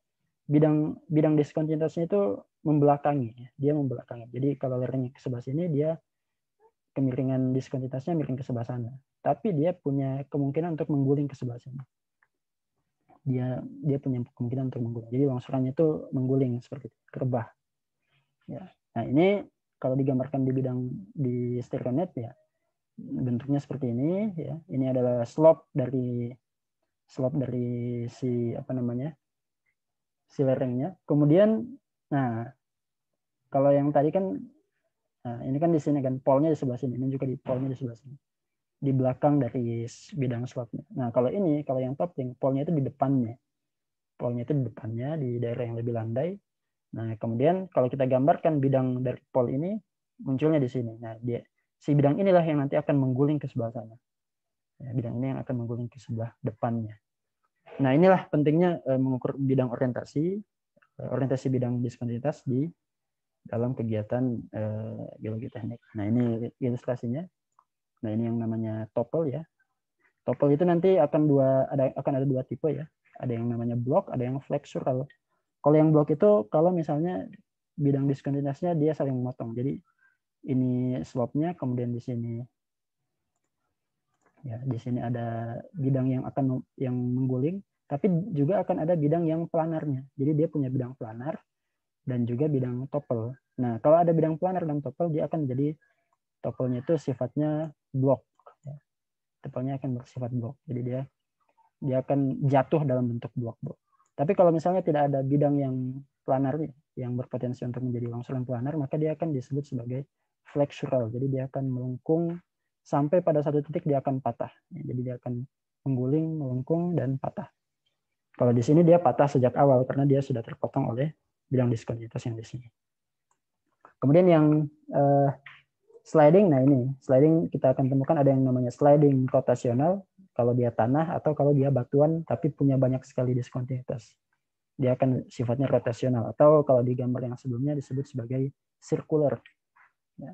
bidang diskontinuitasnya itu membelakangi, ya. Dia membelakangi. Jadi kalau lerengnya ke sebelah sini, dia kemiringan diskontinuitasnya miring ke sebelah sana. Tapi dia punya kemungkinan untuk mengguling ke sebelah sini. Dia punya kemungkinan untuk mengguling. Jadi longsorannya itu mengguling seperti itu, rebah. Ya. Nah, ini kalau digambarkan di stereonet ya bentuknya seperti ini ya. Ini adalah slope dari si si lerengnya. Kemudian kalau yang tadi kan ini kan di sini kan polnya di sebelah sini, ini juga polnya di sebelah sini. Di belakang dari bidang slope-nya. Nah, kalau yang toppling, polnya itu di depannya. Polnya itu di depannya, di daerah yang lebih landai. Nah, kemudian kalau kita gambarkan bidang dari pol ini, munculnya di sini. Nah, si bidang inilah yang nanti akan mengguling ke sebelah sana. Ya, bidang ini yang akan mengguling ke sebelah depannya. Nah, inilah pentingnya mengukur bidang orientasi bidang diskontinuitas di dalam kegiatan geologi teknik. Nah, ini ilustrasinya. Nah, ini yang namanya topel ya. Topel itu nanti akan ada dua tipe ya. Ada yang namanya block, ada yang flexure. Kalau yang block itu kalau misalnya bidang diskontinuitasnya dia saling memotong. Jadi ini slope-nya, kemudian di sini ya, di sini ada bidang yang mengguling, tapi juga akan ada bidang yang planarnya. Jadi dia punya bidang planar dan juga bidang topel. Nah, kalau ada bidang planar dan topel, dia akan jadi topelnya itu sifatnya blok. Topelnya akan bersifat blok. Jadi dia akan jatuh dalam bentuk blok. Tapi kalau misalnya tidak ada bidang yang planar yang berpotensi untuk menjadi longsoran planar, maka dia akan disebut sebagai flexural. Jadi dia akan melengkung sampai pada satu titik dia akan patah. Jadi dia akan mengguling, melengkung, dan patah. Kalau di sini dia patah sejak awal karena dia sudah terpotong oleh bidang diskontinuitas yang di sini. Kemudian yang sliding, nah ini sliding kita akan temukan ada yang namanya sliding rotasional kalau dia tanah atau kalau dia batuan tapi punya banyak sekali diskontinuitas. Dia akan sifatnya rotasional atau kalau di gambar yang sebelumnya disebut sebagai circular. Ya.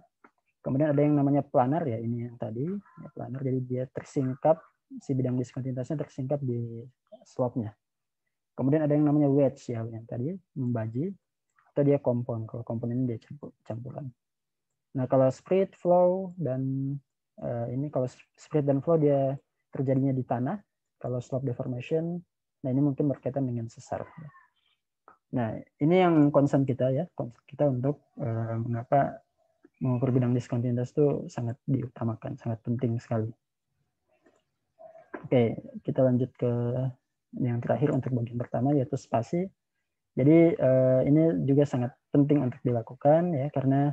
Kemudian ada yang namanya planar ya, ini yang tadi ya, planar, jadi dia tersingkap, si bidang diskontinuitasnya tersingkap di slope-nya. Kemudian ada yang namanya wedge ya, yang tadi membaji, atau dia kompon. Kalau kompon ini dia campuran. Nah, kalau spread, flow, dan ini kalau spread dan flow dia terjadinya di tanah. Kalau slope deformation, nah ini mungkin berkaitan dengan sesar. Nah, ini yang concern kita ya, concern kita untuk mengapa mengukur bidang diskontinuitas itu sangat diutamakan, sangat penting sekali. Oke, kita lanjut ke yang terakhir untuk bagian pertama yaitu spasi. Jadi ini juga sangat penting untuk dilakukan ya, karena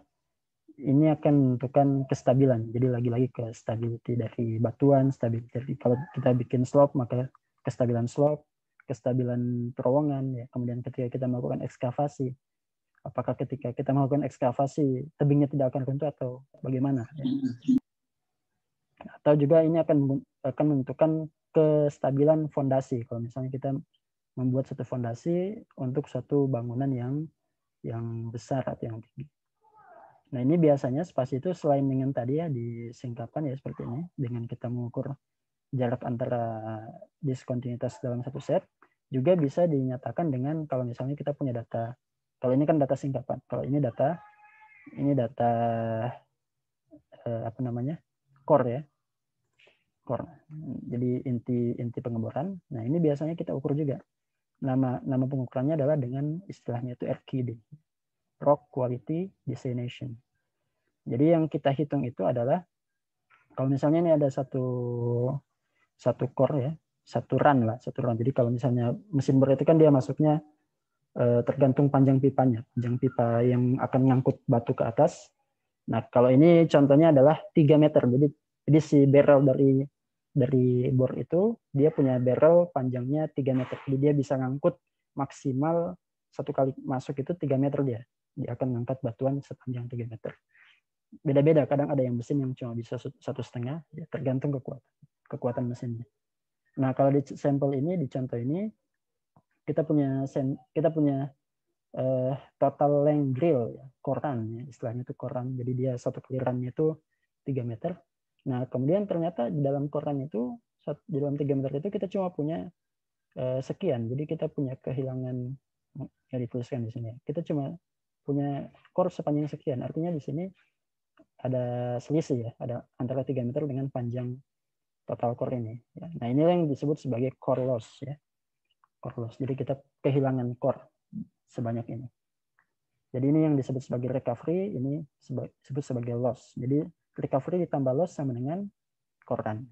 ini akan menentukan kestabilan. Jadi lagi-lagi ke stability dari batuan, stability dari, kalau kita bikin slope maka kestabilan slope, kestabilan terowongan ya. Kemudian ketika kita melakukan ekskavasi, apakah ketika kita melakukan ekskavasi tebingnya tidak akan runtuh atau bagaimana ya. Atau juga ini akan menentukan kestabilan fondasi. Kalau misalnya kita membuat satu fondasi untuk suatu bangunan yang besar atau yang tinggi. Nah, ini biasanya spasi itu selain dengan tadi ya disingkapkan ya seperti ini, dengan kita mengukur jarak antara diskontinuitas dalam satu set, juga bisa dinyatakan dengan kalau misalnya kita punya data. Kalau ini kan data singkapan. Kalau ini data apa namanya? Core ya. Core. Jadi inti pengeboran. Nah, ini biasanya kita ukur juga. Nama pengukurannya adalah dengan istilahnya itu RQD, Rock Quality Designation. Jadi yang kita hitung itu adalah kalau misalnya ini ada satu core ya, satu run. Jadi kalau misalnya mesin bor itu kan dia masuknya tergantung panjang pipanya, panjang pipa yang akan ngangkut batu ke atas. Nah, kalau ini contohnya adalah 3 meter. Jadi si barrel dari bor itu dia punya barrel panjangnya 3 meter. Jadi dia bisa ngangkut maksimal satu kali masuk itu 3 meter dia. Dia akan ngangkat batuan sepanjang 3 meter. Beda-beda, kadang ada yang mesin yang cuma bisa 1,5, ya, tergantung kekuatan mesinnya. Nah, kalau di sampel ini, di contoh ini, kita punya total length drill, ya, koran, ya, istilahnya itu koran. Jadi dia satu kelirannya itu 3 meter. Nah, kemudian ternyata di dalam koran itu, di dalam 3 meter itu kita cuma punya sekian. Jadi kita punya kehilangan, ya dituliskan di sini. Kita cuma punya core sepanjang sekian. Artinya di sini ada selisih ya, ada antara 3 meter dengan panjang total core ini. Ya. Nah, ini yang disebut sebagai core loss ya. Core loss. Jadi kita kehilangan core sebanyak ini. Jadi ini yang disebut sebagai recovery, ini disebut sebagai loss. Jadi recovery ditambah loss sama dengan core run.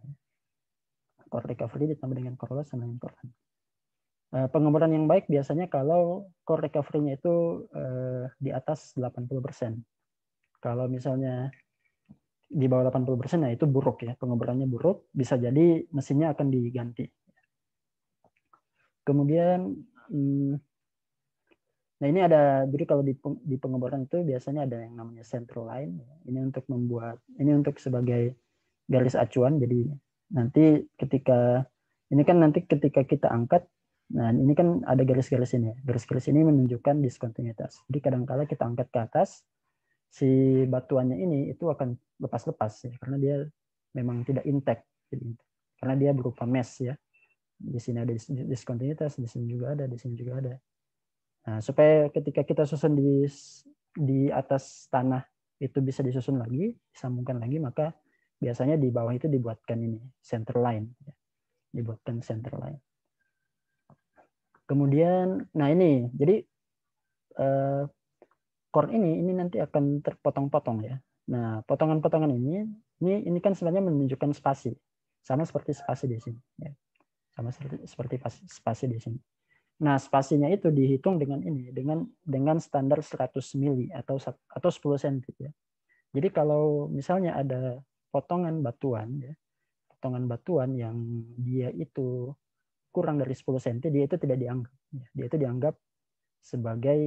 Core recovery ditambah dengan core loss sama dengan core run. Pengeboran yang baik biasanya kalau core recovery-nya itu di atas 80%. Kalau misalnya di bawah 80%, nah itu buruk ya, pengeborannya buruk, bisa jadi mesinnya akan diganti. Kemudian, nah ini ada, jadi kalau di pengeboran itu biasanya ada yang namanya central line. Ini untuk sebagai garis acuan. Jadi nanti ketika kita angkat, nah ini kan ada garis-garis ini. Garis-garis ini menunjukkan diskontinuitas. Jadi kadang-kala kita angkat ke atas, si batuannya ini itu akan lepas-lepas ya, karena dia memang tidak intact. Karena dia berupa mesh ya. Di sini ada diskontinuitas, di sini juga ada, di sini juga ada. Nah, supaya ketika kita susun di atas tanah itu bisa disusun lagi, disambungkan lagi, maka biasanya di bawah itu dibuatkan ini center line ya. Dibuatkan center line. Kemudian, nah ini, jadi core ini nanti akan terpotong-potong ya. Nah, potongan-potongan ini kan sebenarnya menunjukkan spasi. Sama seperti spasi di sini ya. Sama seperti spasi di sini. Nah, spasinya itu dihitung dengan standar 100 mili atau 10 cm ya. Jadi kalau misalnya ada potongan batuan ya, potongan batuan yang dia itu kurang dari 10 cm, dia itu tidak dianggap ya. Dia itu dianggap sebagai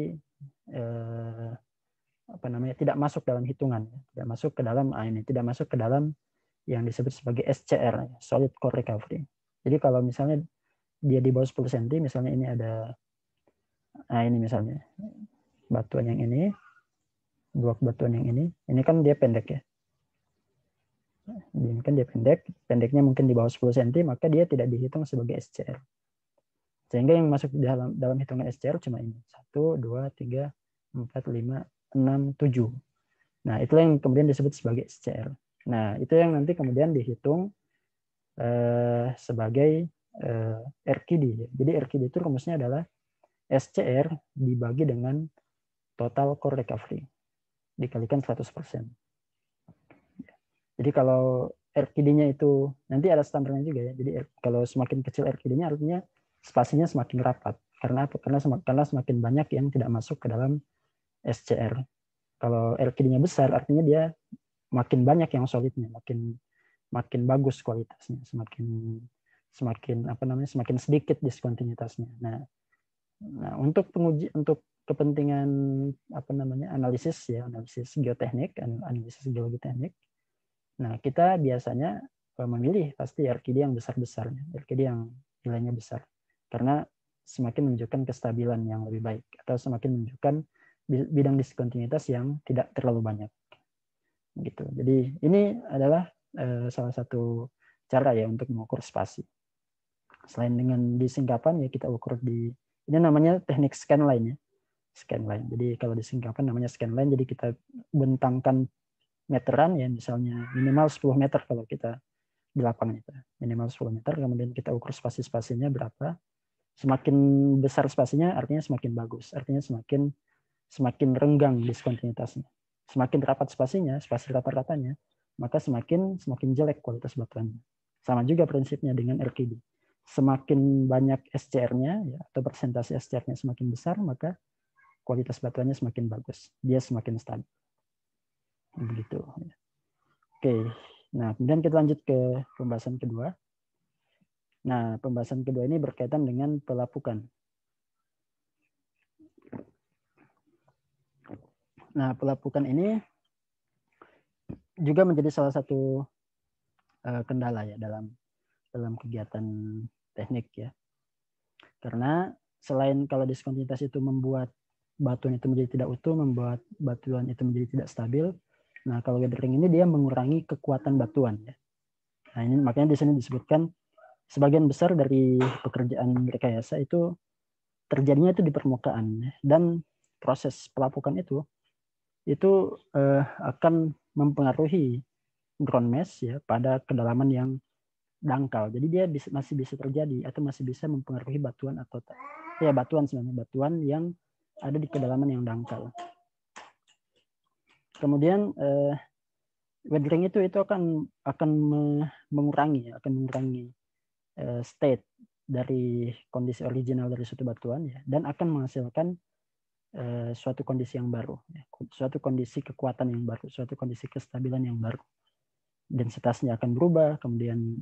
tidak masuk dalam hitungan, tidak masuk ke dalam yang disebut sebagai SCR, solid core recovery. Jadi kalau misalnya dia di bawah 10 cm, misalnya ini ada, ini misalnya batuan yang ini, blok batuan yang ini kan dia pendek ya. Ini kan dia pendeknya mungkin di bawah 10 cm, maka dia tidak dihitung sebagai SCR. Sehingga yang masuk dalam hitungan SCR cuma ini. 1, 2, 3, 4, 5, 6, 7. Nah, itulah yang kemudian disebut sebagai SCR. Nah, itu yang nanti kemudian dihitung sebagai RQD. Jadi RQD itu rumusnya adalah SCR dibagi dengan total core recovery dikalikan 100%. Jadi kalau RQD-nya itu nanti ada standarnya juga ya. Jadi kalau semakin kecil RQD-nya artinya spasinya semakin rapat. Karena apa? Karena semakin banyak yang tidak masuk ke dalam SCR. Kalau RKD-nya besar, artinya dia makin banyak yang solidnya, makin bagus kualitasnya, semakin sedikit diskontinuitasnya. Nah, untuk kepentingan analisis geoteknik, analisis geologi teknik. Nah, kita biasanya memilih pasti RKD yang besar-besarnya, RKD yang nilainya besar. Karena semakin menunjukkan kestabilan yang lebih baik, atau semakin menunjukkan bidang diskontinuitas yang tidak terlalu banyak. Gitu. Jadi ini adalah salah satu cara ya untuk mengukur spasi. Selain dengan di singkapan ya kita ukur ini namanya teknik scanline ya. Scanline. Jadi kalau di singkapan namanya scanline, jadi kita bentangkan meteran ya, misalnya minimal 10 meter kalau kita di lapangan itu. Minimal 10 meter, kemudian kita ukur spasi-spasinya berapa. Semakin besar spasinya artinya semakin bagus, artinya semakin renggang diskontinuitasnya. Semakin rapat spasinya, spasi rata-ratanya, maka semakin jelek kualitas batuannya. Sama juga prinsipnya dengan RKD. Semakin banyak SCR-nya ya, atau persentase SCR-nya semakin besar, maka kualitas batuannya semakin bagus. Dia semakin stabil. Begitu. Oke. Nah, kemudian kita lanjut ke pembahasan kedua. Nah, pembahasan kedua ini berkaitan dengan pelapukan. Nah, pelapukan ini juga menjadi salah satu kendala ya dalam kegiatan teknik ya. Karena selain kalau diskontinuitas itu membuat batuan itu menjadi tidak utuh, membuat batuan itu menjadi tidak stabil. Nah, kalau weathering ini dia mengurangi kekuatan batuan ya. Nah, ini makanya di sini disebutkan sebagian besar dari pekerjaan rekayasa itu terjadinya itu di permukaan ya. Dan proses pelapukan itu akan mempengaruhi ground mesh ya pada kedalaman yang dangkal. Jadi dia masih bisa terjadi atau masih bisa mempengaruhi batuan atau ya batuan sebenarnya, batuan yang ada di kedalaman yang dangkal. Kemudian weathering itu akan mengurangi state dari kondisi original dari suatu batuan ya, dan akan menghasilkan suatu kondisi yang baru, ya, suatu kondisi kekuatan yang baru, suatu kondisi kestabilan yang baru. Densitasnya akan berubah, kemudian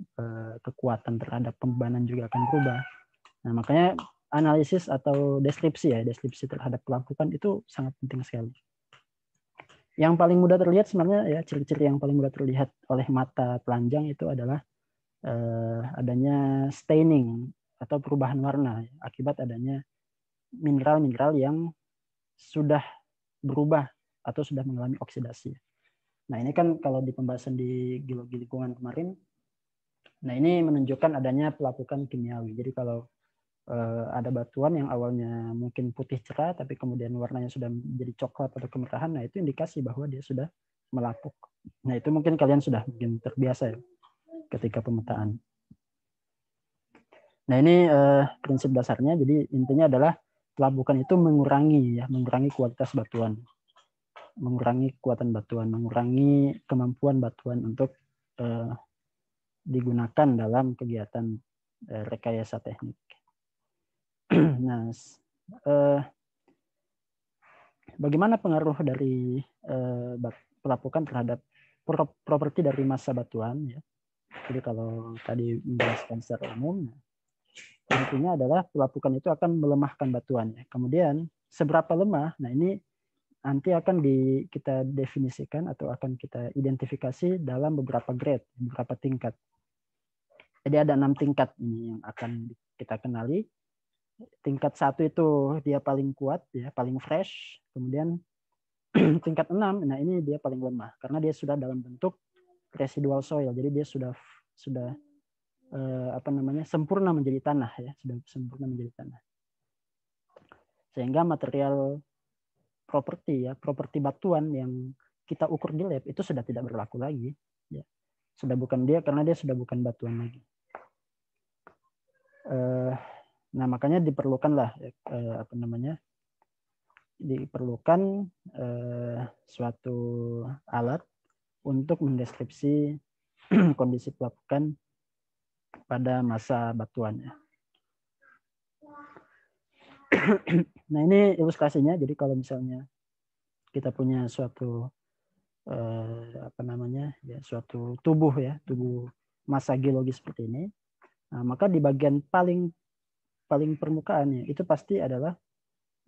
kekuatan terhadap pembebanan juga akan berubah. Nah, makanya analisis atau deskripsi terhadap pelapukan itu sangat penting sekali. Yang paling mudah terlihat sebenarnya ya, ciri-ciri yang paling mudah terlihat oleh mata telanjang itu adalah adanya staining atau perubahan warna akibat adanya mineral-mineral yang sudah berubah atau sudah mengalami oksidasi. Nah, ini kan kalau di pembahasan di geologi lingkungan kemarin, nah ini menunjukkan adanya pelapukan kimiawi. Jadi kalau ada batuan yang awalnya mungkin putih cerah, tapi kemudian warnanya sudah menjadi coklat atau kemerahan, nah itu indikasi bahwa dia sudah melapuk. Nah, itu mungkin kalian sudah mungkin terbiasa ya ketika pemetaan. Nah, ini prinsip dasarnya. Jadi intinya adalah pelapukan itu mengurangi kualitas batuan, mengurangi kekuatan batuan, mengurangi kemampuan batuan untuk digunakan dalam kegiatan rekayasa teknik. Nah, bagaimana pengaruh dari pelapukan terhadap properti dari massa batuan ya? Jadi kalau tadi menjelaskan secara umum, intinya adalah pelapukan itu akan melemahkan batuan ya. Kemudian seberapa lemah, nah ini nanti akan kita definisikan atau akan kita identifikasi dalam beberapa grade, beberapa tingkat. Jadi ada 6 tingkat ini yang akan kita kenali. Tingkat 1 itu dia paling kuat, ya, paling fresh. Kemudian tingkat 6, nah ini dia paling lemah karena dia sudah dalam bentuk residual soil. Jadi dia sudah sempurna menjadi tanah ya, sudah sempurna menjadi tanah. Sehingga material properti batuan yang kita ukur di lab itu sudah tidak berlaku lagi, ya. Sudah bukan dia karena dia sudah bukan batuan lagi. Nah, makanya diperlukanlah suatu alat untuk mendeskripsi kondisi pelapukan pada masa batuannya. Nah, ini ilustrasinya. Jadi kalau misalnya kita punya suatu suatu tubuh massa geologis seperti ini, nah, maka di bagian paling permukaannya itu pasti adalah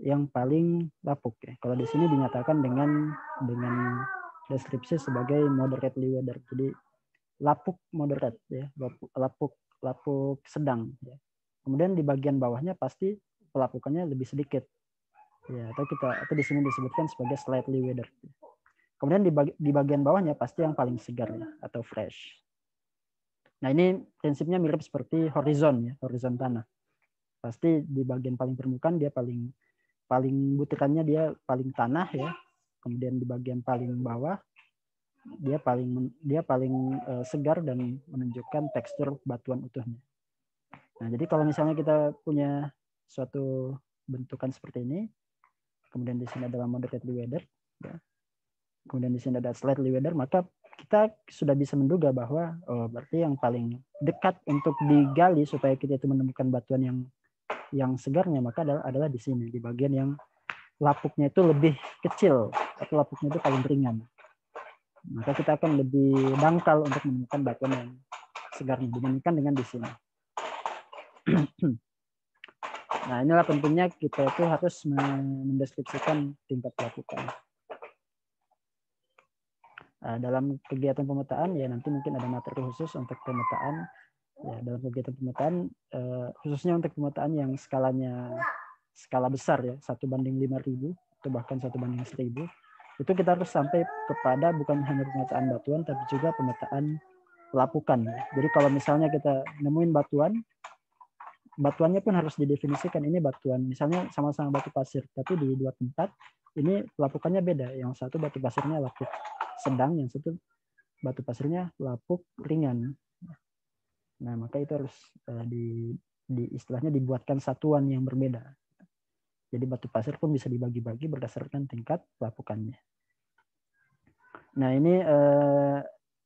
yang paling lapuk ya. Kalau di sini dinyatakan dengan deskripsi sebagai moderately weathered. Jadi lapuk moderate ya, lapuk sedang ya. Kemudian di bagian bawahnya pasti pelapukannya lebih sedikit. Ya, atau di sini disebutkan sebagai slightly weathered. Kemudian di bagian bawahnya pasti yang paling segar ya, atau fresh. Nah, ini prinsipnya mirip seperti horizon tanah. Pasti di bagian paling permukaan dia paling butirannya dia paling tanah ya. Kemudian di bagian paling bawah dia paling segar dan menunjukkan tekstur batuan utuhnya. Nah, jadi kalau misalnya kita punya suatu bentukan seperti ini, kemudian di sini adalah moderately weathered ya. Kemudian di sini ada slightly weathered, maka kita sudah bisa menduga bahwa berarti yang paling dekat untuk digali supaya kita itu menemukan batuan yang segarnya, maka adalah di sini, di bagian yang lapuknya itu lebih kecil atau lapuknya itu paling ringan. Maka kita akan lebih dangkal untuk menemukan batuan yang segarnya dibandingkan dengan di sini. Nah, inilah pentingnya kita itu harus mendeskripsikan tingkat lapukan. Dalam kegiatan pemetaan ya nanti mungkin ada materi khusus untuk pemetaan ya, dalam kegiatan pemetaan khususnya untuk pemetaan yang skala besar ya, 1:5.000 atau bahkan 1:1000, itu kita harus sampai kepada bukan hanya pemetaan batuan tapi juga pemetaan lapukan ya. Jadi kalau misalnya kita nemuin batuannya pun harus didefinisikan, ini batuan misalnya sama-sama batu pasir tapi di dua tempat ini lapukannya beda, yang satu batu pasirnya lapuk sedang, yang satu batu pasirnya lapuk ringan. Nah, maka itu harus di istilahnya dibuatkan satuan yang berbeda. Jadi batu pasir pun bisa dibagi-bagi berdasarkan tingkat lapukannya. Nah, ini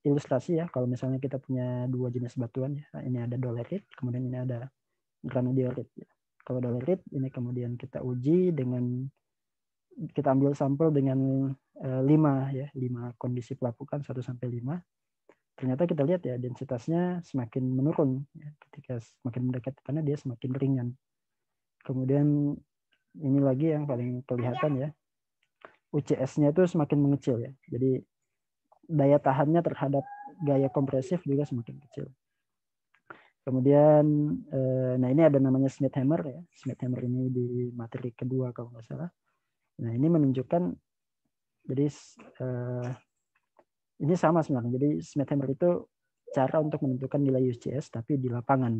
ilustrasi ya, kalau misalnya kita punya dua jenis batuan ya. Ini ada dolerit, kemudian ini ada granodiorit ya. Kalau dolerit ini kemudian kita uji dengan kita ambil sampel dengan 5 kondisi pelapukan 1 sampai 5. Ternyata kita lihat ya densitasnya semakin menurun ya. Ketika semakin mendekat ke tanah dia semakin ringan. Kemudian ini lagi yang paling kelihatan ya, UCS-nya itu semakin mengecil ya. Jadi daya tahannya terhadap gaya kompresif juga semakin kecil. Kemudian nah ini ada namanya Smith Hammer ya. Smith Hammer ini di materi kedua kalau nggak salah. Nah, ini menunjukkan, jadi ini sama sebenarnya. Jadi Smith Hammer itu cara untuk menentukan nilai UCS tapi di lapangan,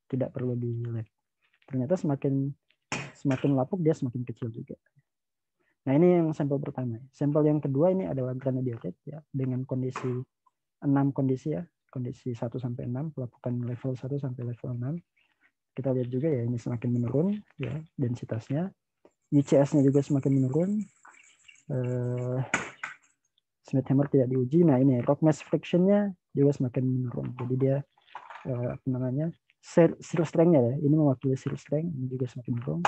tidak perlu di lab. Ternyata semakin lapuk dia semakin kecil juga. Nah, ini yang sampel pertama. Sampel yang kedua ini adalah granodiorit ya, dengan kondisi 6 kondisi ya, kondisi 1 sampai 6, pelapukan level 1 sampai level 6. Kita lihat juga ya ini semakin menurun ya densitasnya. UCS-nya juga semakin menurun. Smith Hammer tidak diuji. Nah, ini rock mass friction-nya juga semakin menurun. Jadi dia shear strength-nya ya. Ini mewakili shear strength, ini juga semakin menurun.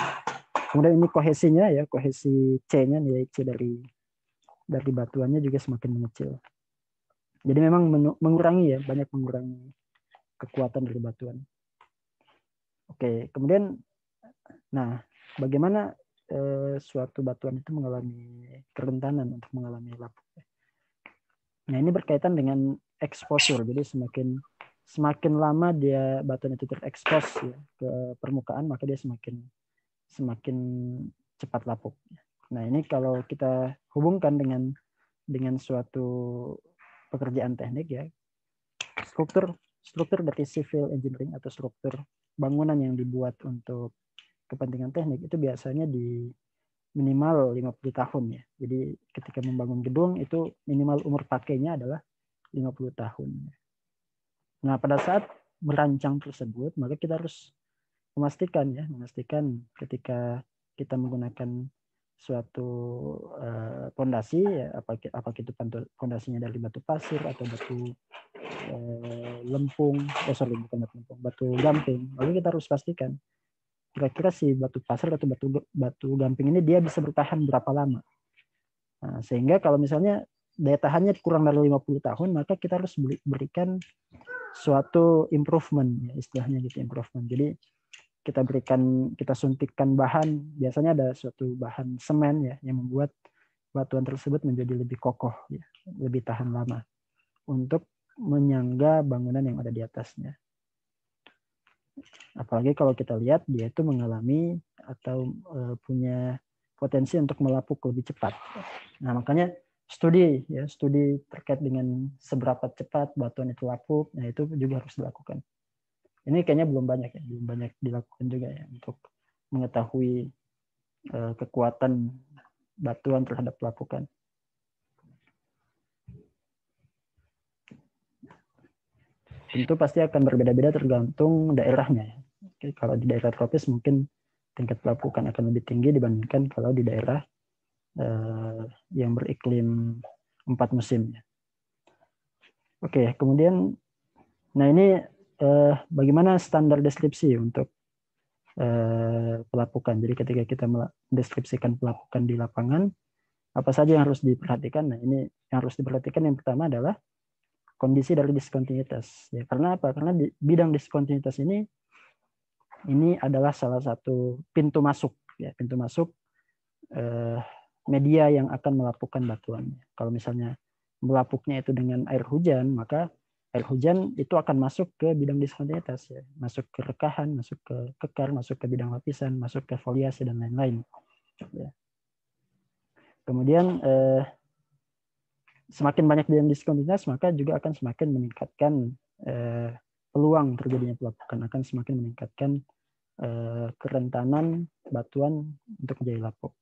Kemudian ini kohesinya ya, kohesi C-nya, nilai C dari batuannya juga semakin mengecil. Jadi memang mengurangi ya, banyak mengurangi kekuatan dari batuan. Oke, kemudian nah, bagaimana suatu batuan itu mengalami kerentanan untuk mengalami lapuk. Nah, ini berkaitan dengan exposure. Jadi semakin lama dia batuan itu terekspos ya, ke permukaan, maka dia semakin cepat lapuk. Nah, ini kalau kita hubungkan dengan suatu pekerjaan teknik ya, struktur dari civil engineering atau struktur bangunan yang dibuat untuk kepentingan teknik itu biasanya di minimal 50 tahun ya. Jadi ketika membangun gedung itu minimal umur pakainya adalah 50 tahun. Nah, pada saat merancang tersebut, maka kita harus memastikan ketika kita menggunakan suatu fondasi ya, apakah itu fondasinya dari batu pasir atau batu batu gamping. Lalu kita harus pastikan kira-kira si batu pasir atau batu gamping ini dia bisa bertahan berapa lama. Nah, sehingga kalau misalnya daya tahannya kurang dari 50 tahun, maka kita harus berikan suatu improvement, ya, istilahnya gitu, improvement. Jadi kita suntikkan bahan, biasanya ada suatu bahan semen ya yang membuat batuan tersebut menjadi lebih kokoh, ya, lebih tahan lama untuk menyangga bangunan yang ada di atasnya. Apalagi kalau kita lihat dia itu mengalami atau punya potensi untuk melapuk lebih cepat. Nah, makanya studi terkait dengan seberapa cepat batuan itu lapuk, nah itu juga harus dilakukan. Ini kayaknya belum banyak dilakukan juga ya untuk mengetahui kekuatan batuan terhadap pelapukan. Tentu pasti akan berbeda-beda tergantung daerahnya. Oke, kalau di daerah tropis mungkin tingkat pelapukan akan lebih tinggi dibandingkan kalau di daerah yang beriklim 4 musim. Oke, kemudian, nah ini bagaimana standar deskripsi untuk pelapukan. Jadi ketika kita mendeskripsikan pelapukan di lapangan, apa saja yang harus diperhatikan? Nah, ini yang harus diperhatikan yang pertama adalah kondisi dari diskontinuitas. Ya, karena apa? Karena di bidang diskontinuitas ini adalah salah satu pintu masuk, ya, pintu masuk media yang akan melapukkan batuan. Kalau misalnya melapuknya itu dengan air hujan, maka air hujan itu akan masuk ke bidang diskontinuitas, ya, masuk ke rekahan, masuk ke kekar, masuk ke bidang lapisan, masuk ke foliase dan lain-lain. Ya. Kemudian semakin banyak bidang diskontinuitas, maka juga akan semakin meningkatkan peluang terjadinya pelapukan, akan semakin meningkatkan kerentanan batuan untuk menjadi lapuk.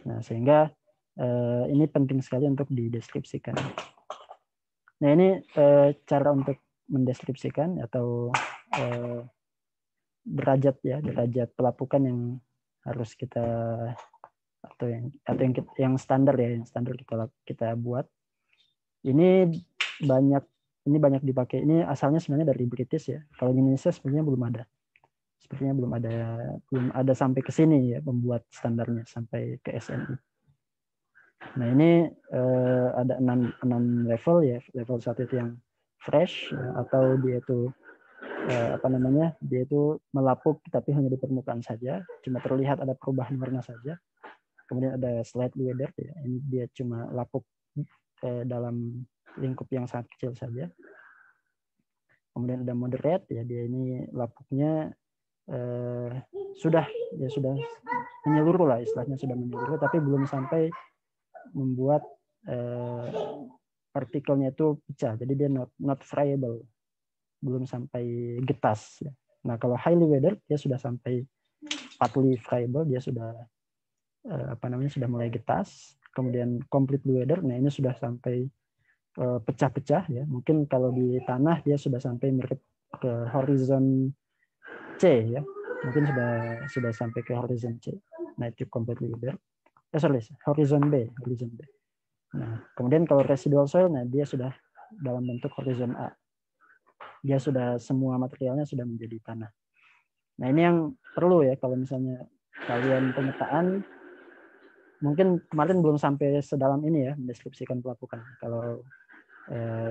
Nah, sehingga ini penting sekali untuk dideskripsikan. Nah, ini cara untuk mendeskripsikan atau derajat pelapukan yang harus kita atau yang standar ya, yang standar kita buat. Ini banyak dipakai. Ini asalnya sebenarnya dari British ya. Kalau di Indonesia sebenarnya belum ada. Sepertinya belum ada sampai ke sini ya pembuat standarnya sampai ke SNI. Nah, ini ada 6 level ya. Level 1 itu yang fresh ya, atau dia itu dia itu melapuk tapi hanya di permukaan saja, cuma terlihat ada perubahan warna saja. Kemudian ada slightly weathered ya. Ini dia cuma lapuk dalam lingkup yang sangat kecil saja. Kemudian ada moderate ya, dia ini lapuknya sudah menyeluruh lah, istilahnya sudah menyeluruh, tapi belum sampai membuat partikelnya itu pecah. Jadi dia not friable, belum sampai getas. Ya. Nah, kalau highly weathered dia sudah sampai partly friable, dia sudah sudah mulai getas. Kemudian completely weathered, nah ini sudah sampai pecah-pecah ya. Mungkin kalau di tanah dia sudah sampai mirip ke horizon C ya. Mungkin sudah sampai ke horizon C. Nah, itu completely weathered. Horizon B. Nah, kemudian kalau residual soil, nah dia sudah dalam bentuk horizon A. Dia sudah semua materialnya sudah menjadi tanah. Nah, ini yang perlu ya kalau misalnya kalian pemetaan, mungkin kemarin belum sampai sedalam ini ya mendeskripsikan pelapukan. Kalau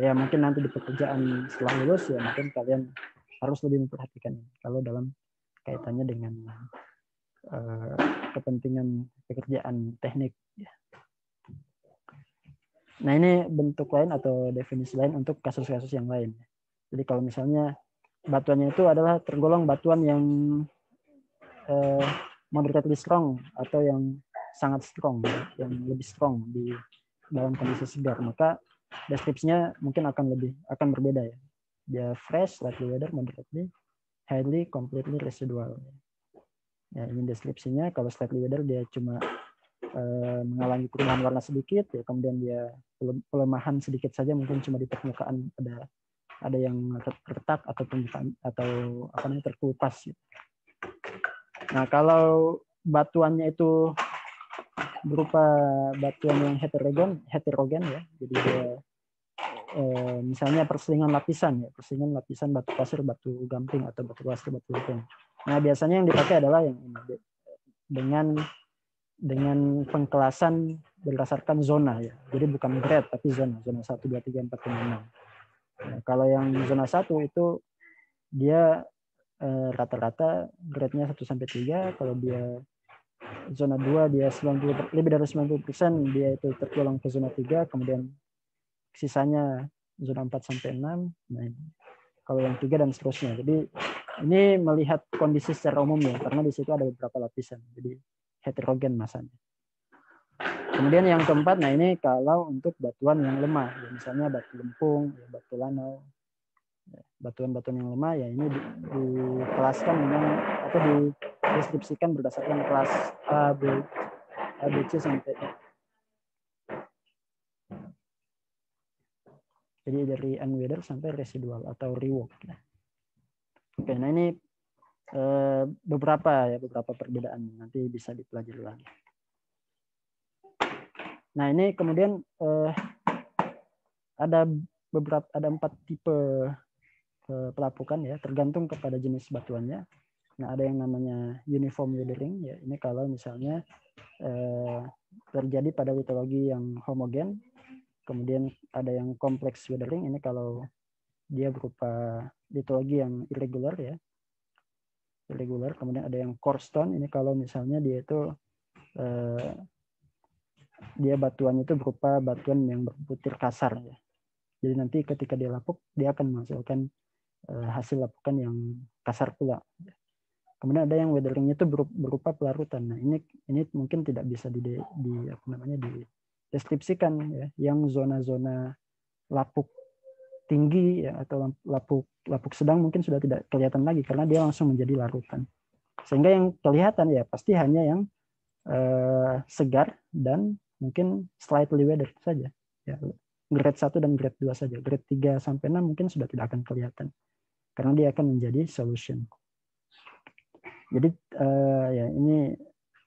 ya mungkin nanti di pekerjaan setelah lulus ya mungkin kalian harus lebih memperhatikan kalau dalam kaitannya dengan kepentingan pekerjaan teknik. Nah, ini bentuk lain atau definisi lain untuk kasus-kasus yang lain. Jadi kalau misalnya batuannya itu adalah tergolong batuan yang moderately strong atau yang sangat strong, yang lebih strong di dalam kondisi segar, maka deskripsinya mungkin akan berbeda ya. Dia fresh, slightly weathered, moderately, highly, completely residual. Ya, ini deskripsinya. Kalau slightly weathered dia cuma mengalami perubahan warna sedikit, ya, kemudian dia pelemahan sedikit saja, mungkin cuma di permukaan ada yang retak atau permukaan atau terkelupas. Gitu. Nah, kalau batuannya itu berupa batuan yang heterogen ya, jadi dia misalnya perselingan lapisan batu pasir, batu gamping atau batu pasir, batu lepung. Nah, biasanya yang dipakai adalah yang ini dengan pengkelasan berdasarkan zona ya. Jadi bukan grade tapi zona 1, 2, 3, 4, 5, 6. Nah, kalau yang zona 1 itu dia rata-rata grade-nya 1 sampai 3, kalau dia zona 2 dia 90, lebih dari 90% dia itu tergolong ke zona 3, kemudian sisanya zona 4 sampai 6. Nah, kalau yang 3 dan seterusnya. Jadi ini melihat kondisi secara umum ya, karena di situ ada beberapa lapisan. Jadi heterogen masanya. Kemudian yang keempat, nah ini kalau untuk batuan yang lemah, ya, misalnya batu lempung, ya, batu lanau, ya, batuan-batuan yang lemah ya ini dikelaskan memang atau dideskripsikan berdasarkan kelas A, B, C sampai E. Jadi dari unweathered sampai residual atau rework. Ya. Oke, nah ini beberapa perbedaan nanti bisa dipelajari lagi. Nah ini kemudian ada 4 tipe pelapukan ya, tergantung kepada jenis batuannya. Nah ada yang namanya uniform weathering ya, ini kalau misalnya terjadi pada litologi yang homogen. Kemudian ada yang complex weathering, ini kalau dia berupa litologi yang irregular ya, irregular. Kemudian ada yang core stone, ini kalau misalnya dia itu dia batuannya itu berupa batuan yang berbutir kasar ya. Jadi nanti ketika dia lapuk dia akan menghasilkan hasil lapukan yang kasar pula. Kemudian ada yang weatheringnya itu berupa pelarutan. Nah ini mungkin tidak bisa dideskripsikan ya. Yang zona-zona lapuk tinggi ya, atau lapuk sedang mungkin sudah tidak kelihatan lagi karena dia langsung menjadi larutan. Sehingga yang kelihatan ya pasti hanya yang segar dan mungkin slightly weathered saja. Ya, grade 1 dan grade 2 saja. Grade 3 sampai 6 mungkin sudah tidak akan kelihatan. Karena dia akan menjadi solution. Jadi ya ini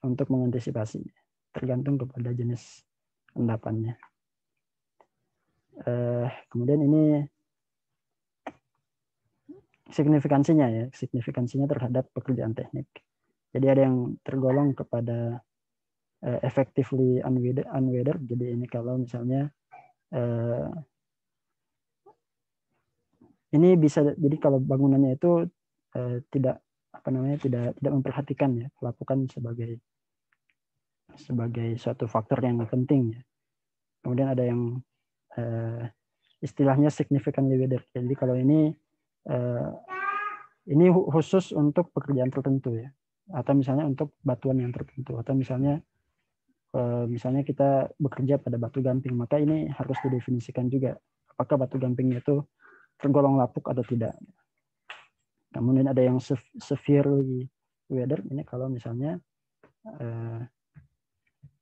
untuk mengantisipasi. Tergantung kepada jenis endapannya. Kemudian ini signifikansinya terhadap pekerjaan teknik. Jadi ada yang tergolong kepada effectively unweathered. Jadi ini kalau misalnya ini bisa, jadi kalau bangunannya itu tidak memperhatikan ya pelapukan sebagai suatu faktor yang penting ya. Kemudian ada yang istilahnya significantly weathered. Jadi kalau ini khusus untuk pekerjaan tertentu ya, atau misalnya untuk batuan yang tertentu, atau misalnya kita bekerja pada batu gamping, maka ini harus didefinisikan juga apakah batu gampingnya itu tergolong lapuk atau tidak. Kemudian ada yang severely weathered, ini kalau misalnya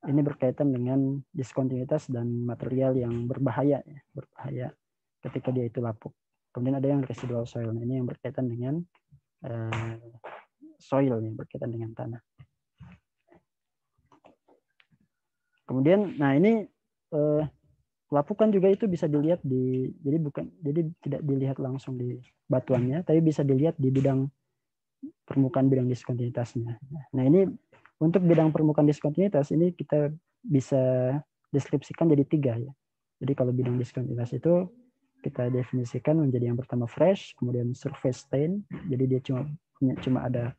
ini berkaitan dengan diskontinuitas dan material yang berbahaya ketika dia itu lapuk. Kemudian ada yang residual soil, ini yang berkaitan dengan soil, yang berkaitan dengan tanah. Kemudian, nah ini lapukan juga itu bisa dilihat jadi tidak dilihat langsung di batuannya, tapi bisa dilihat di permukaan bidang diskontinuitasnya. Nah ini untuk bidang permukaan diskontinuitas ini kita bisa deskripsikan jadi 3 ya. Jadi kalau bidang diskontinuitas itu kita definisikan menjadi yang pertama fresh, kemudian surface stain, jadi dia cuma ada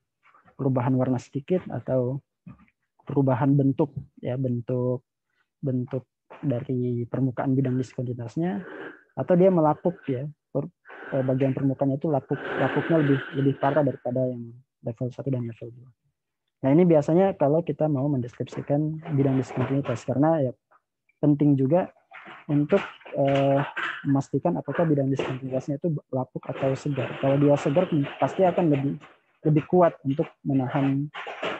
perubahan warna sedikit atau perubahan bentuk ya, bentuk dari permukaan bidang diskontinuitasnya, atau dia melapuk ya, bagian permukaannya itu lapuknya lebih parah daripada yang level 1 dan level 2. Nah ini biasanya kalau kita mau mendeskripsikan bidang diskontinuitas, karena ya penting juga untuk memastikan apakah bidang diskontinuitasnya itu lapuk atau segar. Kalau dia segar pasti akan lebih kuat untuk menahan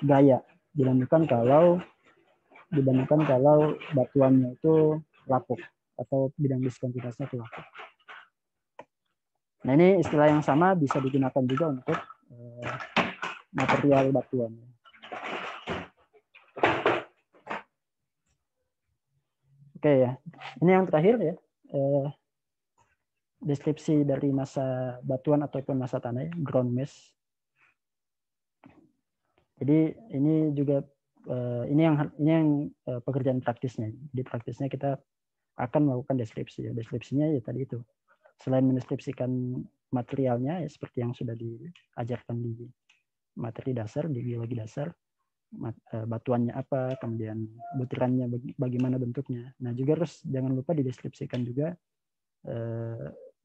gaya dibandingkan kalau batuannya itu lapuk atau bidang diskontinuitasnya itu lapuk. Nah ini istilah yang sama bisa digunakan juga untuk material batuan. Oke ya, ini yang terakhir ya, deskripsi dari massa batuan ataupun massa tanah ya, ground mass. Jadi ini juga ini yang pekerjaan praktisnya. Di praktisnya kita akan melakukan deskripsi. Deskripsinya ya tadi itu. Selain mendeskripsikan materialnya ya seperti yang sudah diajarkan di materi dasar, di biologi dasar, batuannya apa, kemudian butirannya bagaimana bentuknya. Nah, juga harus jangan lupa dideskripsikan juga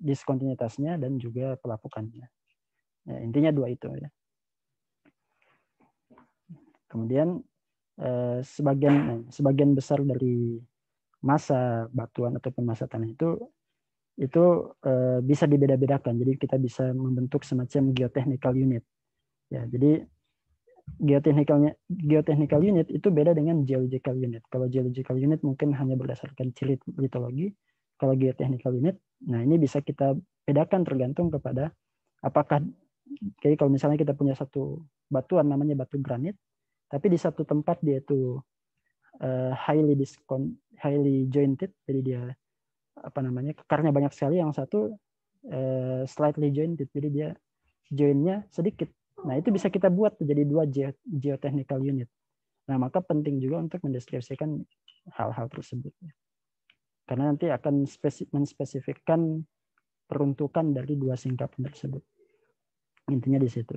diskontinuitasnya dan juga pelapukannya. Ya, intinya dua itu ya. Kemudian sebagian besar dari massa batuan ataupun massa tanah itu bisa dibeda-bedakan. Jadi kita bisa membentuk semacam geotechnical unit. Ya, jadi geotechnical unit itu beda dengan geological unit. Kalau geological unit mungkin hanya berdasarkan ciri litologi. Kalau geotechnical unit, nah ini bisa kita bedakan tergantung kepada apakah jadi kalau misalnya kita punya satu batuan namanya batu granit, tapi di satu tempat dia itu highly jointed, jadi dia kekarnya banyak sekali, yang satu slightly jointed, jadi dia joinnya sedikit. Nah, itu bisa kita buat jadi dua geotechnical unit. Nah, maka penting juga untuk mendeskripsikan hal-hal tersebut. Karena nanti akan menspesifikkan peruntukan dari dua singkapan tersebut. Intinya di situ.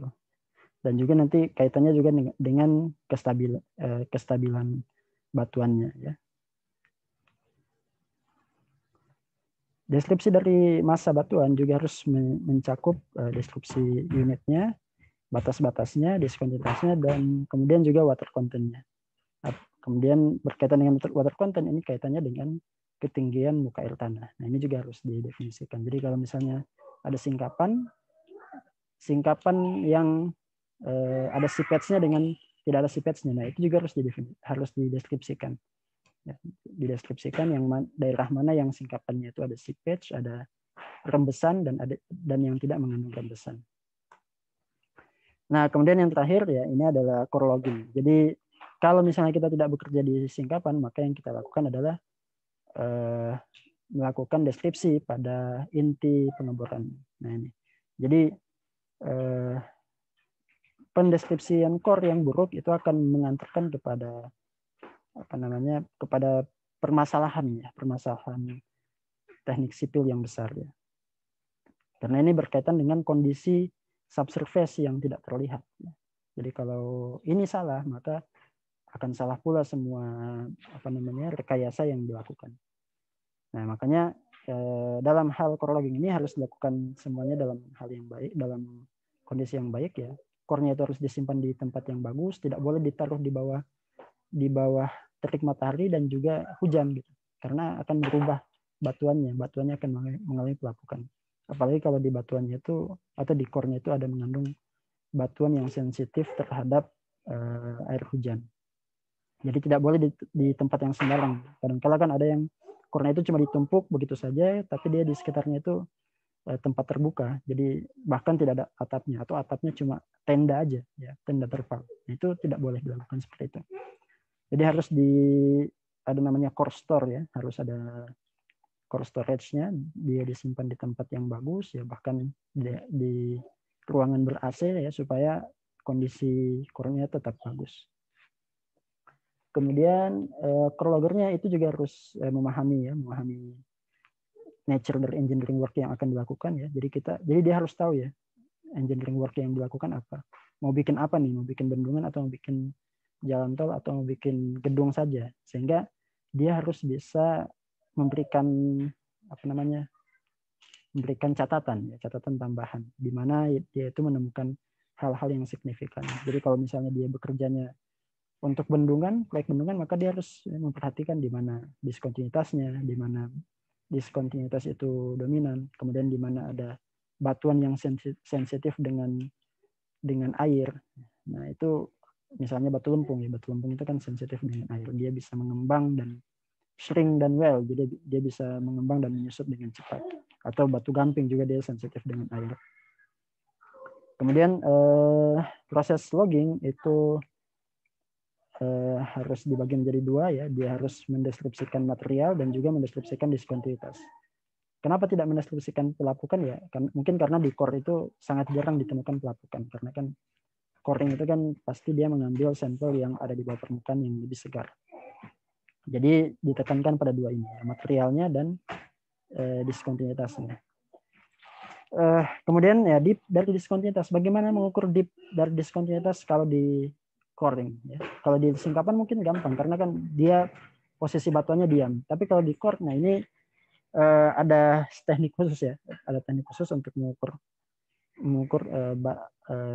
Dan juga nanti kaitannya juga dengan kestabilan batuannya ya. Deskripsi dari massa batuan juga harus mencakup deskripsi unitnya, batas-batasnya, diskontinuitasnya, dan kemudian juga water content-nya. Kemudian berkaitan dengan water content ini kaitannya dengan ketinggian muka air tanah. Nah, ini juga harus didefinisikan. Jadi kalau misalnya ada singkapan yang ada seepage-nya dengan tidak ada seepage-nya, nah itu juga harus dideskripsikan. Ya, dideskripsikan daerah mana yang singkapannya itu ada seepage, ada rembesan, dan yang tidak mengandung rembesan. Nah, kemudian yang terakhir ya ini adalah core logging. Jadi kalau misalnya kita tidak bekerja di singkapan, maka yang kita lakukan adalah melakukan deskripsi pada inti pengeboran. Nah ini. Jadi pendeskripsian core yang buruk itu akan mengantarkan kepada kepada permasalahan teknik sipil yang besar ya. Karena ini berkaitan dengan kondisi subsurface yang tidak terlihat. Jadi kalau ini salah, maka akan salah pula semua rekayasa yang dilakukan. Nah, makanya dalam hal core logging ini harus dilakukan semuanya dalam hal yang baik, dalam kondisi yang baik ya. Core-nya itu harus disimpan di tempat yang bagus, tidak boleh ditaruh di bawah terik matahari dan juga hujan gitu. Karena akan berubah batuannya akan mengalami pelapukan. Apalagi kalau di batuannya itu atau di core-nya itu ada mengandung batuan yang sensitif terhadap air hujan. Jadi tidak boleh di tempat yang sembarang. Kadang-kala kan ada yang core-nya itu cuma ditumpuk begitu saja, tapi dia di sekitarnya itu tempat terbuka. Jadi bahkan tidak ada atapnya, atau atapnya cuma tenda aja, ya, tenda terpal. Nah, itu tidak boleh dilakukan seperti itu. Jadi harus ada namanya core store ya, harus ada core storage-nya, dia disimpan di tempat yang bagus ya, bahkan di ruangan ber-AC ya, supaya kondisi core-nya tetap bagus. Kemudian core logger-nya itu juga harus memahami nature dari engineering work yang akan dilakukan ya. Jadi dia harus tahu ya engineering work yang dilakukan apa. Mau bikin apa nih? Mau bikin bendungan atau mau bikin jalan tol atau mau bikin gedung saja. Sehingga dia harus bisa memberikan catatan tambahan di mana dia itu menemukan hal-hal yang signifikan. Jadi kalau misalnya dia bekerjanya untuk proyek bendungan, maka dia harus memperhatikan di mana diskontinuitasnya, di mana diskontinuitas itu dominan, kemudian di mana ada batuan yang sensitif dengan air. Nah, itu misalnya batu lempung ya, batu lempung itu kan sensitif dengan air, dia bisa mengembang dan shrink dan well, jadi dia bisa mengembang dan menyusut dengan cepat. Atau batu gamping juga dia sensitif dengan air. Kemudian proses logging itu harus dibagi menjadi dua ya, dia harus mendeskripsikan material dan juga mendeskripsikan diskontinuitas. Kenapa tidak mendeskripsikan pelapukan ya? Mungkin karena di core itu sangat jarang ditemukan pelapukan, karena kan coring itu kan pasti dia mengambil sampel yang ada di bawah permukaan yang lebih segar. Jadi ditekankan pada dua ini, materialnya dan diskontinuitasnya. Kemudian ya deep dari diskontinuitas. Bagaimana mengukur deep dari diskontinuitas kalau di coring? Ya. Kalau di singkapan mungkin gampang karena kan dia posisi batuannya diam. Tapi kalau di core, nah ini ada teknik khusus ya, ada teknik khusus untuk mengukur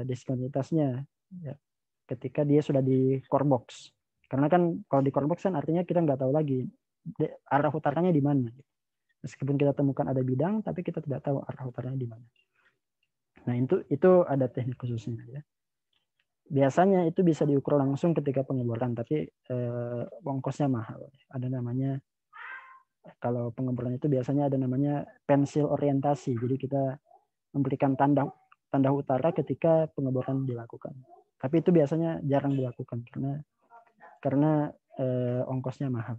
diskontinuitasnya ya, ketika dia sudah di core box. Karena kan kalau di core box kan artinya kita nggak tahu lagi arah utaranya di mana. Meskipun kita temukan ada bidang, tapi kita tidak tahu arah utaranya di mana. Nah itu ada teknik khususnya ya. Biasanya itu bisa diukur langsung ketika pengeboran, tapi ongkosnya mahal. Ada namanya, kalau pengeboran itu biasanya ada namanya pensil orientasi. Jadi kita memberikan tanda utara ketika pengeboran dilakukan. Tapi itu biasanya jarang dilakukan karena ongkosnya mahal.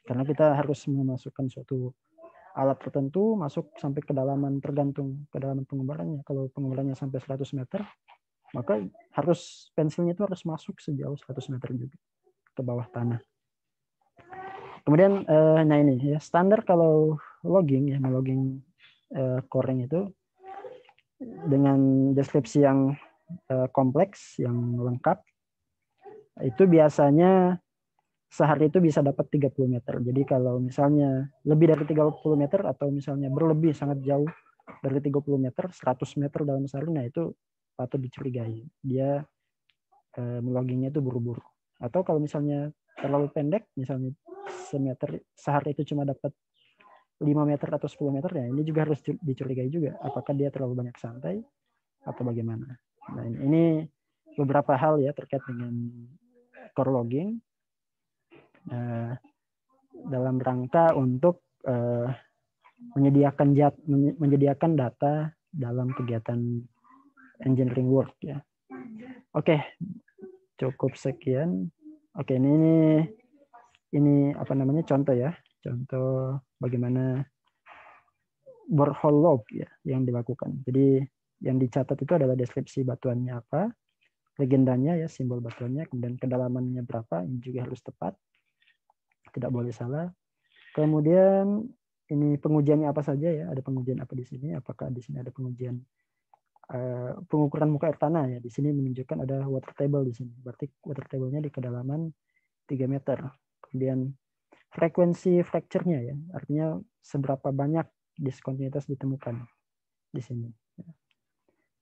Karena kita harus memasukkan suatu alat tertentu masuk sampai kedalaman, tergantung kedalaman pengeborannya. Kalau pengeborannya sampai 100 meter, maka pensilnya itu harus masuk sejauh 100 meter juga ke bawah tanah. Kemudian, nah ini ya standar kalau logging ya, melogging coring itu dengan deskripsi yang kompleks, yang lengkap, itu biasanya sehari itu bisa dapat 30 meter. Jadi kalau misalnya lebih dari 30 meter atau misalnya berlebih sangat jauh dari 30 meter, 100 meter dalam sehari, nah itu patut dicurigai. Dia meloggingnya itu buru-buru. Atau kalau misalnya terlalu pendek, misalnya sehari itu cuma dapat 5 meter atau 10 meter, ya ini juga harus dicurigai juga. Apakah dia terlalu banyak santai atau bagaimana. Nah ini beberapa hal ya terkait dengan core logging dalam rangka untuk menyediakan data dalam kegiatan engineering work ya. Oke, cukup sekian. Oke, ini apa namanya contoh ya, contoh bagaimana borehole log ya yang dilakukan. Jadi yang dicatat itu adalah deskripsi batuannya apa, legendanya ya, simbol batuannya, kemudian kedalamannya berapa, ini juga harus tepat, tidak boleh salah. Kemudian ini pengujiannya apa saja ya, ada pengujian apa di sini, apakah di sini ada pengujian pengukuran muka air tanah ya, di sini menunjukkan ada water table di sini, berarti water table-nya di kedalaman 3 meter. Kemudian frekuensi fracture-nya ya, artinya seberapa banyak diskontinuitas ditemukan di sini.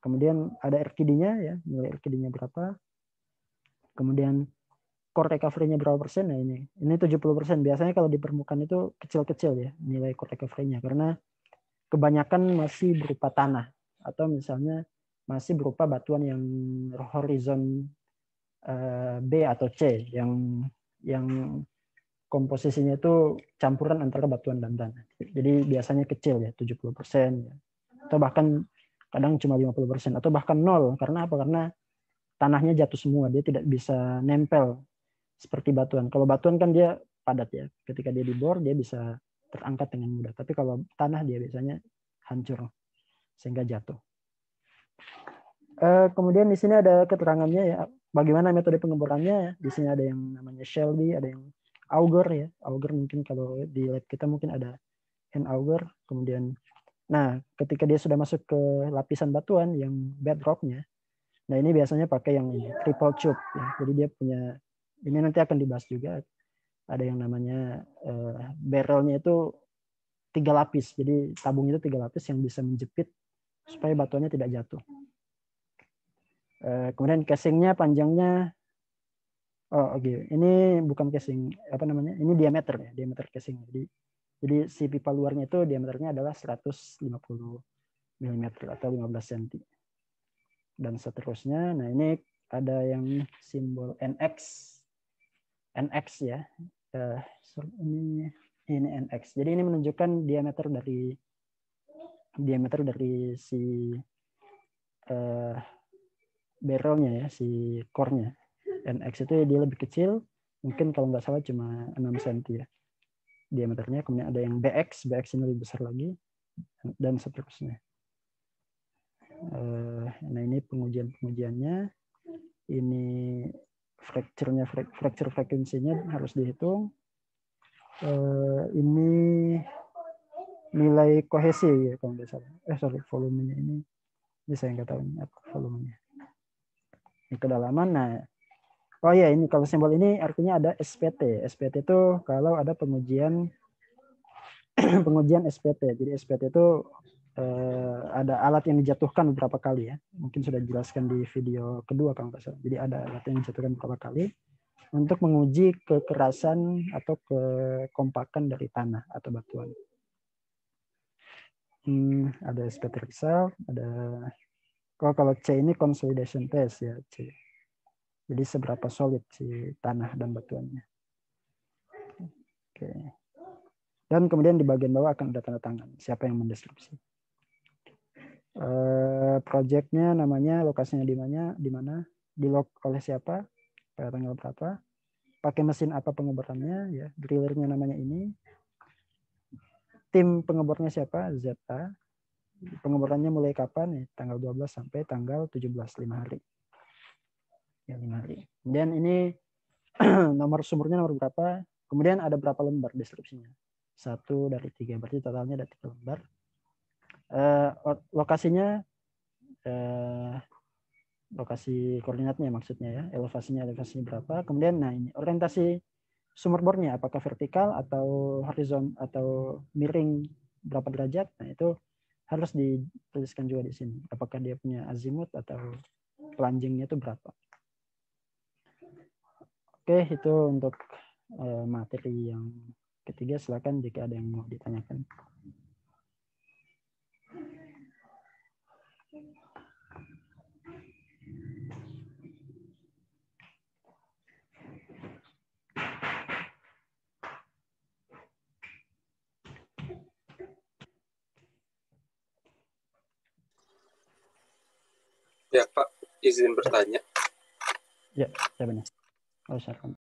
Kemudian ada RKD-nya ya, nilai RKD-nya berapa. Kemudian core recovery-nya berapa persen? Nah ini 70%. Biasanya kalau di permukaan itu kecil-kecil ya nilai core recovery-nya, karena kebanyakan masih berupa tanah atau misalnya masih berupa batuan yang horizon B atau C yang komposisinya itu campuran antara batuan dan tanah. Jadi biasanya kecil ya, 70% ya. Atau bahkan kadang cuma 50% atau bahkan 0. Karena apa? Karena tanahnya jatuh semua, dia tidak bisa nempel seperti batuan. Kalau batuan kan dia padat ya, ketika dia dibor dia bisa terangkat dengan mudah. Tapi kalau tanah dia biasanya hancur sehingga jatuh. Kemudian di sini ada keterangannya ya, bagaimana metode pengeborannya ya. Di sini ada yang namanya Shelby, ada yang auger ya. Auger mungkin kalau di lab kita mungkin ada hand auger. Kemudian, nah ketika dia sudah masuk ke lapisan batuan yang bedrocknya, nah ini biasanya pakai yang ini, triple tube ya. Jadi dia punya, ini nanti akan dibahas juga, ada yang namanya barrelnya itu 3 lapis. Jadi tabung itu 3 lapis yang bisa menjepit supaya batuannya tidak jatuh. Kemudian casingnya panjangnya, ini bukan casing, apa namanya? Ini diameter ya, diameter casing. Jadi si pipa luarnya itu diameternya adalah 150 mm atau 15 cm. Dan seterusnya. Nah, ini ada yang simbol NX ya. Ini NX. Jadi ini menunjukkan diameter dari si barrelnya ya, si core-nya. NX itu dia lebih kecil, mungkin kalau nggak salah cuma 6 cm ya diameternya. Kemudian ada yang BX ini lebih besar lagi, dan seterusnya. Nah ini pengujiannya. fracture frekuensinya harus dihitung. Ini nilai kohesi ya kalau nggak salah. Volumenya ini saya nggak tahu ini apa volumenya. Ini kedalaman. Nah, oh ya ini kalau simbol ini artinya ada SPT. SPT itu kalau ada pengujian pengujian SPT. Jadi SPT itu ada alat yang dijatuhkan beberapa kali ya. Mungkin sudah dijelaskan di video kedua kalau nggak salah. Jadi ada alat yang dijatuhkan beberapa kali untuk menguji kekerasan atau kekompakan dari tanah atau batuan. Ada SPT result, ada kalau C ini consolidation test ya C. Jadi seberapa solid si tanah dan batuannya. Oke. Dan kemudian di bagian bawah akan ada tanda tangan siapa yang mendeskripsi. Projectnya namanya, lokasinya di mana, di-log oleh siapa, pada tanggal berapa, pakai mesin apa pengoborannya, ya, drillernya namanya ini, tim pengobornya siapa, ZA, pengoborannya mulai kapan, ya, tanggal 12 sampai tanggal 17, 5 hari. Ya, 5 hari. Kemudian ini nomor sumbernya nomor berapa, kemudian ada berapa lembar deskripsinya. 1 dari 3, berarti totalnya ada 3 lembar. Lokasinya lokasi koordinatnya maksudnya ya, elevasinya berapa, kemudian nah ini orientasi sumber bornya apakah vertikal atau horizon atau miring berapa derajat, nah itu harus dituliskan juga di sini apakah dia punya azimut atau plungingnya itu berapa. Oke, itu untuk materi yang ketiga, silakan jika ada yang mau ditanyakan. Ya Pak, izin bertanya. Ya, saya benar. Oh, silakan.